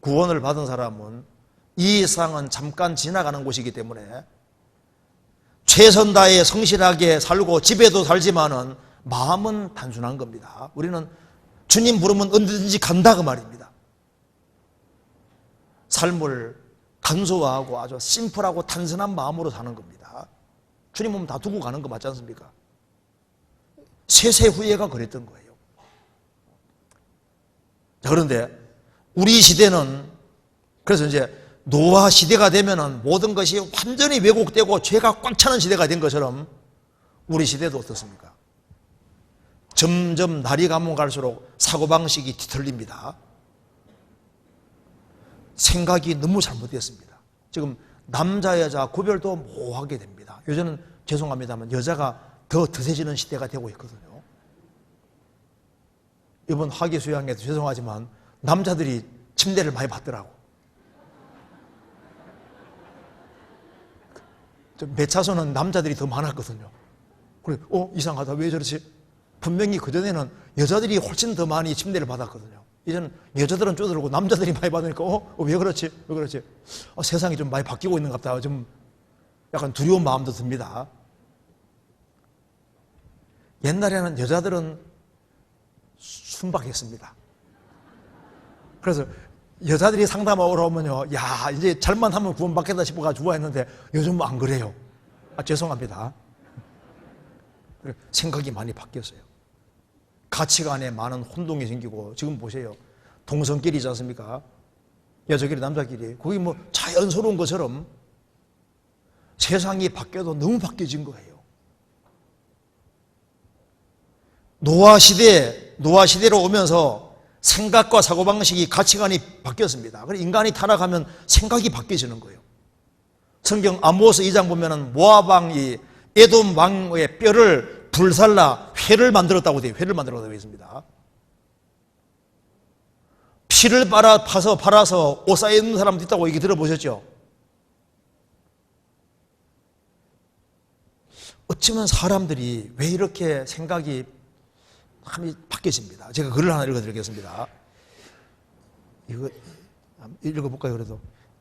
구원을 받은 사람은 이 세상은 잠깐 지나가는 곳이기 때문에 최선 다해 성실하게 살고 집에도 살지만은 마음은 단순한 겁니다. 우리는 주님 부르면 언제든지 간다 그 말입니다. 삶을 간소화하고 아주 심플하고 단순한 마음으로 사는 겁니다. 주님 몸 다 두고 가는 거 맞지 않습니까? 세세 후예가 그랬던 거예요. 자, 그런데 우리 시대는 그래서 이제 노아 시대가 되면은 모든 것이 완전히 왜곡되고 죄가 꽉 차는 시대가 된 것처럼 우리 시대도 어떻습니까? 점점 날이 가면 갈수록 사고방식이 뒤틀립니다. 생각이 너무 잘못됐습니다. 지금 남자 여자 구별도 모호하게 됩니다. 요즘은 죄송합니다만 여자가 더 드세지는 시대가 되고 있거든요. 이번 화기수양에도 죄송하지만 남자들이 침대를 많이 받더라고. 몇 차선은 남자들이 더 많았거든요. 그래, 이상하다. 왜 저렇지? 분명히 그전에는 여자들이 훨씬 더 많이 침대를 받았거든요. 이제는 여자들은 쪼들고 남자들이 많이 받으니까, 왜 그렇지? 왜 그렇지? 세상이 좀 많이 바뀌고 있는 것 같다. 좀 약간 두려운 마음도 듭니다. 옛날에는 여자들은 순박했습니다. 그래서 여자들이 상담하러 오면요, 야, 이제 잘만 하면 구원받겠다 싶어가지고 좋아했는데 요즘은 안 그래요. 죄송합니다. 생각이 많이 바뀌었어요. 가치관에 많은 혼동이 생기고, 지금 보세요. 동성끼리지 않습니까? 여자끼리 남자끼리. 그게 뭐 자연스러운 것처럼 세상이 바뀌어도 너무 바뀌어진 거예요. 노아 시대로 오면서 생각과 사고방식이 가치관이 바뀌었습니다. 그래서 인간이 타락하면 생각이 바뀌어지는 거예요. 성경 아모스 2장 보면은 모압 왕이 에돔 왕의 뼈를 불살라 회를 만들었다고 돼요. 회를 만들었다고 되어 있습니다. 피를 파서 팔아서 옷 사에 있는 사람도 있다고 얘기 들어보셨죠? 어쩌면 사람들이 왜 이렇게 생각이 많이 바뀌어집니다. 제가 글을 하나 읽어드리겠습니다. 이거 읽어볼까요? 그래도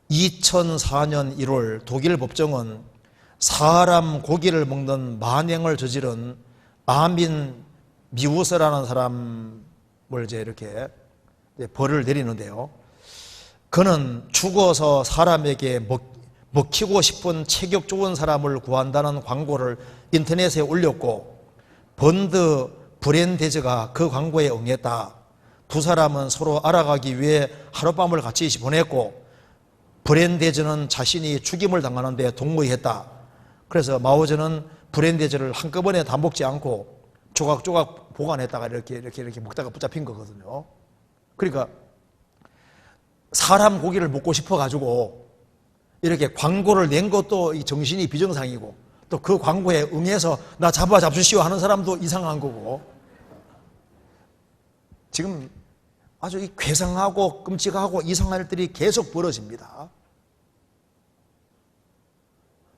2004년 1월 독일 법정은 사람 고기를 먹는 만행을 저지른 아민 미우스라는 사람을 이제 이렇게 벌을 내리는데요. 그는 죽어서 사람에게 먹히고 싶은 체격 좋은 사람을 구한다는 광고를 인터넷에 올렸고, 번드 브랜데즈가 그 광고에 응했다. 두 사람은 서로 알아가기 위해 하룻밤을 같이 보냈고, 브랜데즈는 자신이 죽임을 당하는데 동의했다. 그래서 마오쩌는 브랜데즈를 한꺼번에 다 먹지 않고 조각조각 보관했다가 이렇게 먹다가 붙잡힌 거거든요. 그러니까 사람 고기를 먹고 싶어가지고 이렇게 광고를 낸 것도 이 정신이 비정상이고, 또 그 광고에 응해서 나 잡수시오 하는 사람도 이상한 거고, 지금 아주 이 괴상하고 끔찍하고 이상한 일들이 계속 벌어집니다.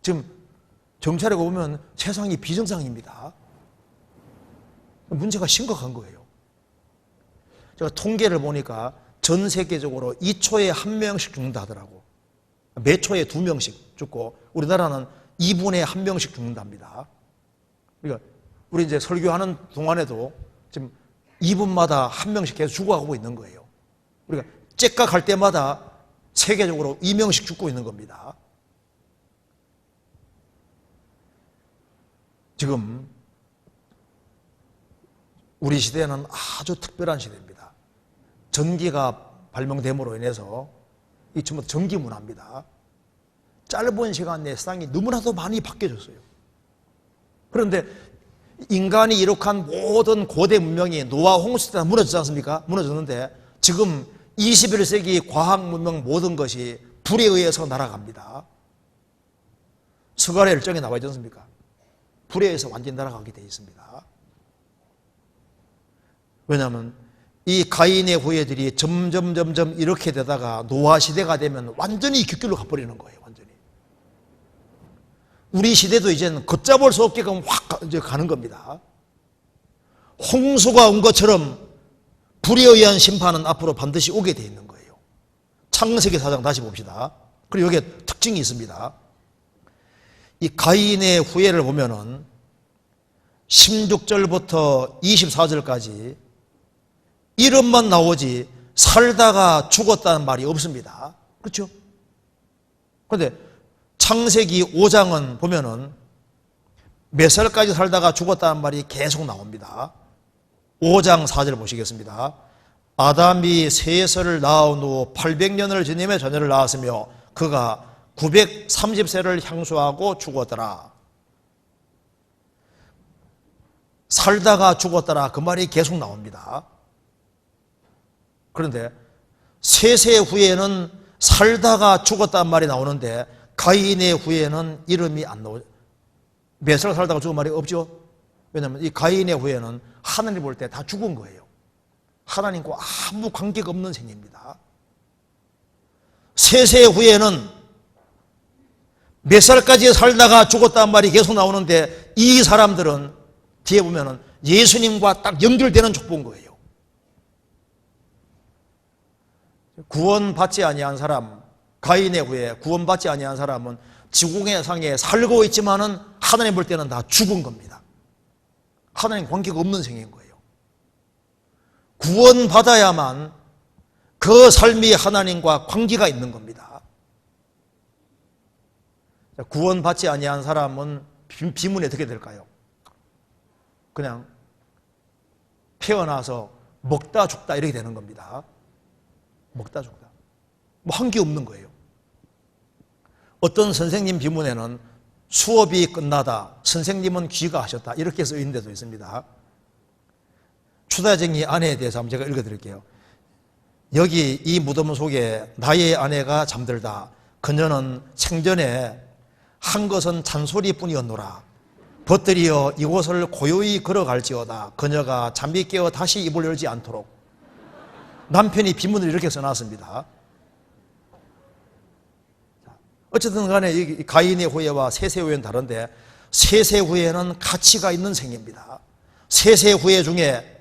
지금 정찰에 보면 세상이 비정상입니다. 문제가 심각한 거예요. 제가 통계를 보니까 전 세계적으로 2초에 1명씩 죽는다 하더라고. 매 초에 2명씩 죽고, 우리나라는 2분에 1명씩 죽는답니다. 그러니까 우리 이제 설교하는 동안에도 지금 2분마다 한 명씩 계속 죽어가고 있는 거예요. 우리가 째깍할 때마다 세계적으로 2명씩 죽고 있는 겁니다. 지금 우리 시대는 아주 특별한 시대입니다. 전기가 발명됨으로 인해서 이 전부 전기 문화입니다. 짧은 시간 내에 세상이 너무나도 많이 바뀌어졌어요. 그런데 인간이 이룩한 모든 고대 문명이 노아 홍수 때 무너지지 않습니까? 무너졌는데 지금 21세기 과학 문명 모든 것이 불에 의해서 날아갑니다. 스가랴 1장에 나와 있지 않습니까? 불에 의해서 완전히 날아가게 되어 있습니다. 왜냐하면 이 가인의 후예들이 점점 이렇게 되다가 노아 시대가 되면 완전히 귓길로 가버리는 거예요. 완전히. 우리 시대도 이제는 걷잡을 수 없게끔 확 이제 가는 겁니다. 홍수가 온 것처럼 불에 의한 심판은 앞으로 반드시 오게 돼 있는 거예요. 창세기 4장 다시 봅시다. 그리고 여기에 특징이 있습니다. 이 가인의 후예를 보면은 16절부터 24절까지 이름만 나오지 살다가 죽었다는 말이 없습니다. 그렇죠? 그런데 창세기 5장은 보면은 몇 살까지 살다가 죽었다는 말이 계속 나옵니다. 5장 4절 보시겠습니다. 아담이 셋을 낳은 후 800년을 지내며 자녀를 낳았으며 그가 930세를 향수하고 죽었더라. 살다가 죽었더라 그 말이 계속 나옵니다. 그런데 셋의 후에는 살다가 죽었다는 말이 나오는데 가인의 후에는 이름이 안 나오죠. 몇 살 살다가 죽은 말이 없죠. 왜냐하면 이 가인의 후에는 하나님 볼 때 다 죽은 거예요. 하나님과 아무 관계가 없는 생입니다. 셋의 후에는 몇 살까지 살다가 죽었다는 말이 계속 나오는데 이 사람들은 뒤에 보면은 예수님과 딱 연결되는 족보인 거예요. 구원받지 아니한 사람, 가인의 후에 구원받지 아니한 사람은 지공의 상에 살고 있지만은 하나님 볼 때는 다 죽은 겁니다. 하나님 관계가 없는 생인 거예요. 구원받아야만 그 삶이 하나님과 관계가 있는 겁니다. 구원받지 아니한 사람은 비문이 어떻게 될까요? 그냥 태어나서 먹다 죽다 이렇게 되는 겁니다. 먹다 죽다. 뭐 한 게 없는 거예요. 어떤 선생님 비문에는 수업이 끝나다 선생님은 귀가하셨다 이렇게 써 있는 데도 있습니다. 추다쟁이 아내에 대해서 한번 제가 읽어드릴게요. 여기 이 무덤 속에 나의 아내가 잠들다. 그녀는 생전에 한 것은 잔소리뿐이었노라. 벗들이여 이곳을 고요히 걸어갈지어다. 그녀가 잠이 깨어 다시 입을 열지 않도록. 남편이 비문을 이렇게 써놨습니다. 어쨌든 간에 이 가인의 후예와 셋의 후예는 다른데 셋의 후예는 가치가 있는 생입니다. 셋의 후예 중에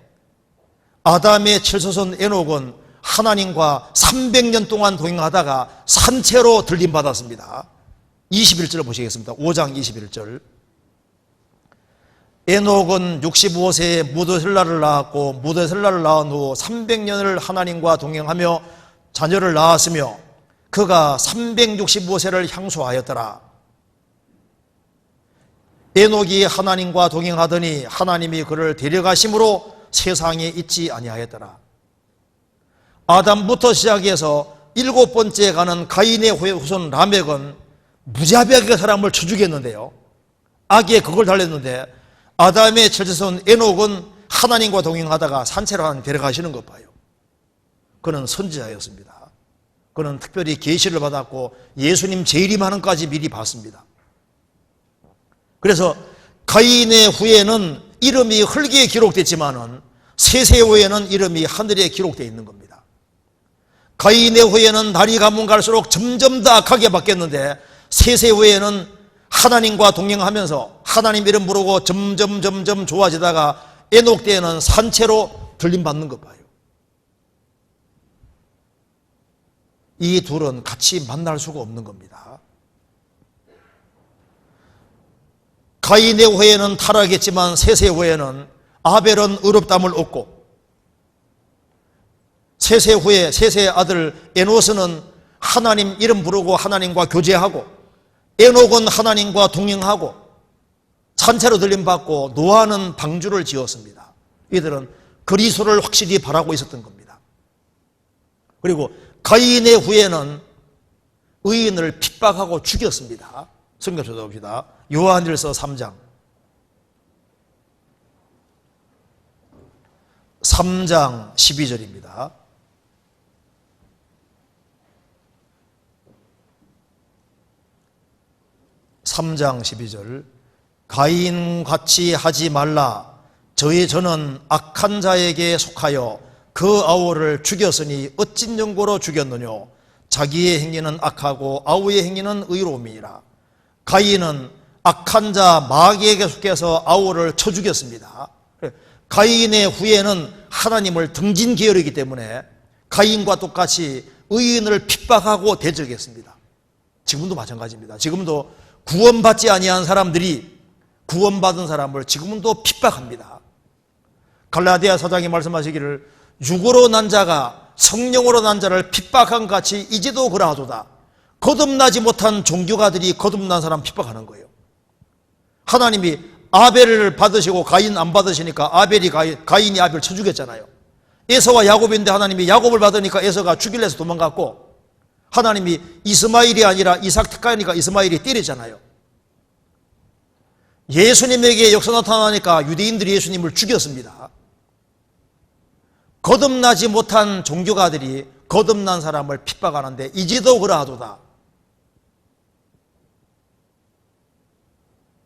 아담의 칠소손 에녹은 하나님과 300년 동안 동행하다가 산채로 들림받았습니다. 21절 보시겠습니다. 5장 21절. 에녹은 65세에 무드셀라를 낳았고 무드셀라를 낳은 후 300년을 하나님과 동행하며 자녀를 낳았으며 그가 365세를 향수하였더라. 에녹이 하나님과 동행하더니 하나님이 그를 데려가심으로 세상에 있지 아니하였더라. 아담부터 시작해서 7번째 가는 가인의 후손 라멕은 무자비하게 사람을 쳐 죽였는데요. 악에 그걸 달렸는데 아담의 첫째손 에녹은 하나님과 동행하다가 산채로 하나님 데려가시는 것 봐요. 그는 선지자였습니다. 그는 특별히 계시를 받았고 예수님 재림하는까지 미리 봤습니다. 그래서 가인의 후에는 이름이 흙에 기록됐지만은 셋의 후에는 이름이 하늘에 기록되어 있는 겁니다. 가인의 후에는 날이 가면 갈수록 점점 더 악하게 바뀌었는데 셋의 후에는 하나님과 동행하면서 하나님 이름 부르고 점점 좋아지다가 에녹 때에는 산채로 들림받는 것 봐요. 이 둘은 같이 만날 수가 없는 겁니다. 가인의 후에는 타락했지만 셋의 후에는 아벨은 의롭다함을 얻고, 셋의 후에 셋의 아들 에노스는 하나님 이름 부르고 하나님과 교제하고, 에녹은 하나님과 동행하고 산채로 들림받고, 노아는 방주를 지었습니다. 이들은 그리스도를 확실히 바라고 있었던 겁니다. 그리고 가인의 후에는 의인을 핍박하고 죽였습니다. 성경 찾아봅시다. 요한일서 3장 12절입니다. (3장 12절) 가인같이 하지 말라. 저는 악한 자에게 속하여 그 아우를 죽였으니 어찐 연고로 죽였느냐. 자기의 행위는 악하고 아우의 행위는 의로움이니라. 가인은 악한 자 마귀에게 속해서 아우를 쳐 죽였습니다. 가인의 후에는 하나님을 등진 계열이기 때문에 가인과 똑같이 의인을 핍박하고 대적했습니다. 지금도 마찬가지입니다. 지금도 구원받지 아니한 사람들이 구원받은 사람을 지금도 핍박합니다. 갈라디아 사장이 말씀하시기를 육으로 난 자가 성령으로 난 자를 핍박한 같이 이제도 그러하도다. 거듭나지 못한 종교가들이 거듭난 사람 핍박하는 거예요. 하나님이 아벨을 받으시고 가인 안 받으시니까 가인이 아벨을 쳐 죽였잖아요. 에서와 야곱인데 하나님이 야곱을 받으니까 에서가 죽이려 해서 도망갔고, 하나님이 이스마일이 아니라 이삭 택하니까 이스마일이 때리잖아요. 예수님에게 역사 나타나니까 유대인들이 예수님을 죽였습니다. 거듭나지 못한 종교가들이 거듭난 사람을 핍박하는데 이제도 그러하도다.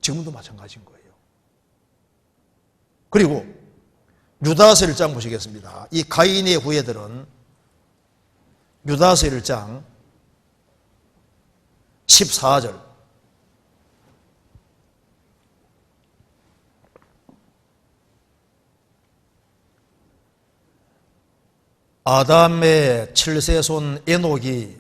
지금도 마찬가지인 거예요. 그리고 유다서 1장 보시겠습니다. 이 가인의 후예들은 유다서 1장 14절 아담의 7세손 에녹이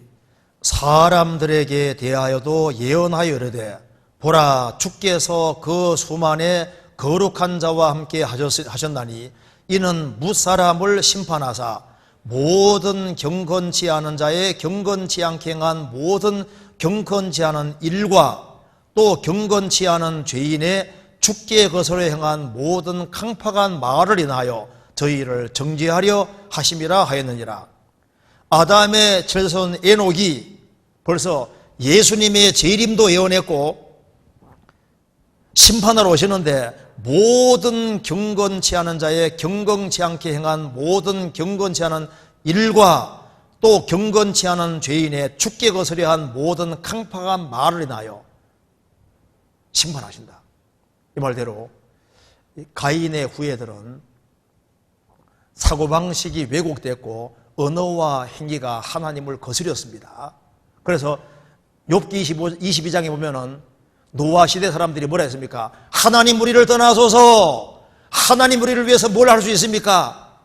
사람들에게 대하여도 예언하여 이르되 보라 주께서 그 수만의 거룩한 자와 함께 하셨나니 이는 무사람을 심판하사 모든 경건치 않은 자의 경건치 않게 행한 모든 경건치 않은 일과 또 경건치 않은 죄인의 죽게 거스려 행한 모든 강팍한 말을 인하여 저희를 정죄하려 하심이라 하였느니라. 아담의 칠손 에녹이 벌써 예수님의 재림도 예언했고 심판하러 오시는데 모든 경건치 않은 자의 경건치 않게 행한 모든 경건치 않은 일과 또 경건치 않은 죄인의 죽게 거스려 한 모든 강팍한 말을 인하여 심판하신다. 이 말대로 가인의 후예들은 사고방식이 왜곡됐고 언어와 행위가 하나님을 거스렸습니다. 그래서 욥기 22장에 보면은 노아 시대 사람들이 뭐라 했습니까? 하나님 우리를 떠나소서. 하나님 우리를 위해서 뭘 할 수 있습니까?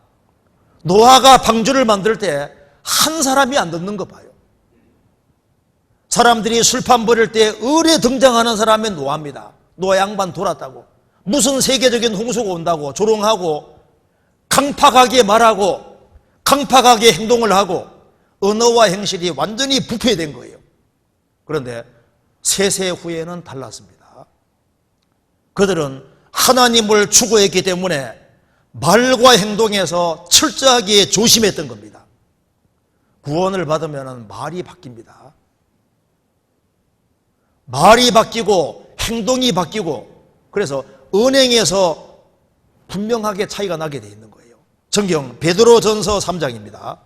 노아가 방주를 만들 때 한 사람이 안 듣는 거 봐요. 사람들이 술판 버릴 때 을에 등장하는 사람이 노아입니다. 노아 양반 돌았다고. 무슨 세계적인 홍수가 온다고 조롱하고 강팍하게 말하고 강팍하게 행동을 하고 언어와 행실이 완전히 부패된 거예요. 그런데 세세 후에는 달랐습니다. 그들은 하나님을 추구했기 때문에 말과 행동에서 철저하게 조심했던 겁니다. 구원을 받으면 말이 바뀝니다. 말이 바뀌고 행동이 바뀌고 그래서 언행에서 분명하게 차이가 나게 돼 있는 거예요. 성경 베드로전서 3장입니다.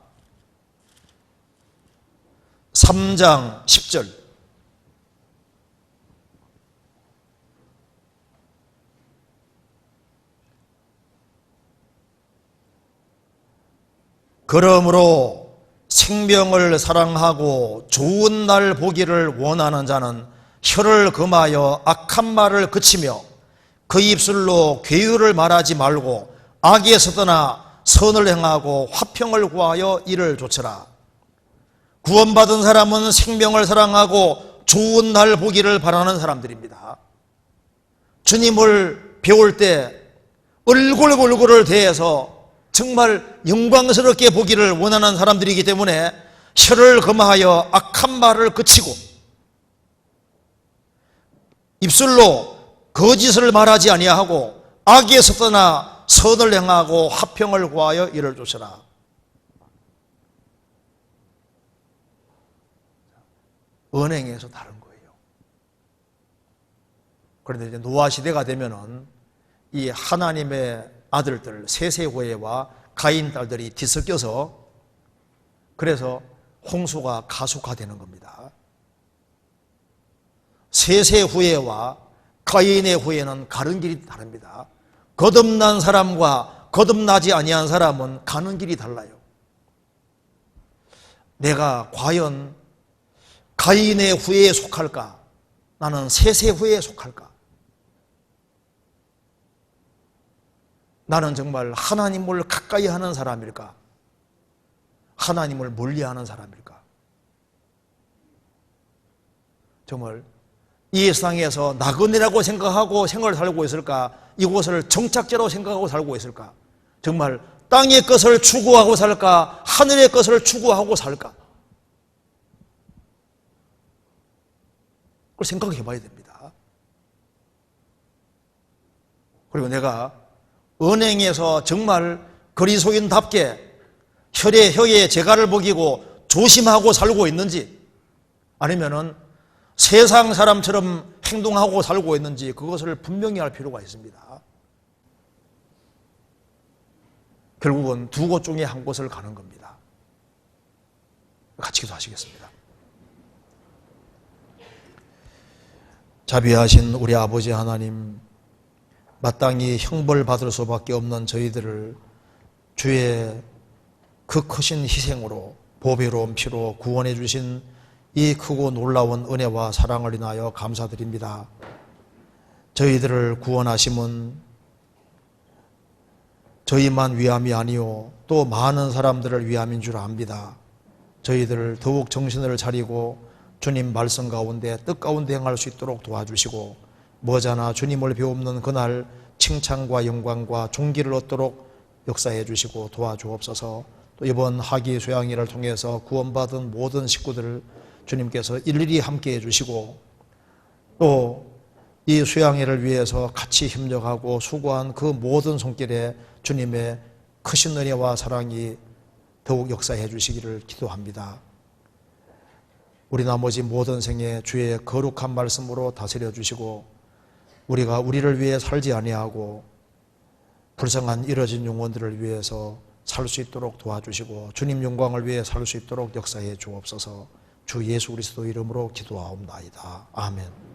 3장 10절 그러므로 생명을 사랑하고 좋은 날 보기를 원하는 자는 혀를 금하여 악한 말을 그치며 그 입술로 괴유를 말하지 말고 악에서 떠나 선을 행하고 화평을 구하여 이를 좇으라. 구원받은 사람은 생명을 사랑하고 좋은 날 보기를 바라는 사람들입니다. 주님을 배울 때 얼굴을 대해서 정말 영광스럽게 보기를 원하는 사람들이기 때문에 혀를 금하여 악한 말을 그치고 입술로 거짓을 말하지 아니하고 악에서 떠나 선을 행하고 화평을 구하여 이를 주시라. 언행에서 다른 거예요. 그런데 이제 노아 시대가 되면은 이 하나님의 아들들 세세후예와 가인 딸들이 뒤섞여서 그래서 홍수가 가속화되는 겁니다. 세세후예와 가인의 후예는 가는 길이 다릅니다. 거듭난 사람과 거듭나지 아니한 사람은 가는 길이 달라요. 내가 과연 가인의 후예에 속할까? 나는 세세후예에 속할까? 나는 정말 하나님을 가까이 하는 사람일까? 하나님을 멀리하는 사람일까? 정말 이 세상에서 나그네라고 생각하고 생활을 살고 있을까? 이곳을 정착지라고 생각하고 살고 있을까? 정말 땅의 것을 추구하고 살까? 하늘의 것을 추구하고 살까? 그걸 생각해 봐야 됩니다. 그리고 내가 언행에서 정말 그리스도인답게 혀에 재갈을 먹이고 조심하고 살고 있는지 아니면은 세상 사람처럼 행동하고 살고 있는지 그것을 분명히 알 필요가 있습니다. 결국은 두 곳 중에 한 곳을 가는 겁니다. 같이 기도하시겠습니다. 자비하신 우리 아버지 하나님, 마땅히 형벌받을 수밖에 없는 저희들을 주의 그 크신 희생으로 보배로운 피로 구원해 주신 이 크고 놀라운 은혜와 사랑을 인하여 감사드립니다. 저희들을 구원하심은 저희만 위함이 아니요 또 많은 사람들을 위함인 줄 압니다. 저희들을 더욱 정신을 차리고 주님 말씀 가운데 뜻 가운데 행할 수 있도록 도와주시고 머지않아 주님을 배우는 그날 칭찬과 영광과 존귀를 얻도록 역사해 주시고 도와주옵소서. 또 이번 하기 수양일을 통해서 구원받은 모든 식구들을 주님께서 일일이 함께 해주시고 또 이 수양회를 위해서 같이 협력하고 수고한 그 모든 손길에 주님의 크신 은혜와 사랑이 더욱 역사해 주시기를 기도합니다. 우리 나머지 모든 생에 주의 거룩한 말씀으로 다스려 주시고 우리가 우리를 위해 살지 아니하고 불쌍한 이뤄진 영혼들을 위해서 살 수 있도록 도와주시고 주님 영광을 위해 살 수 있도록 역사해 주옵소서. 주 예수 그리스도 이름으로 기도하옵나이다. 아멘.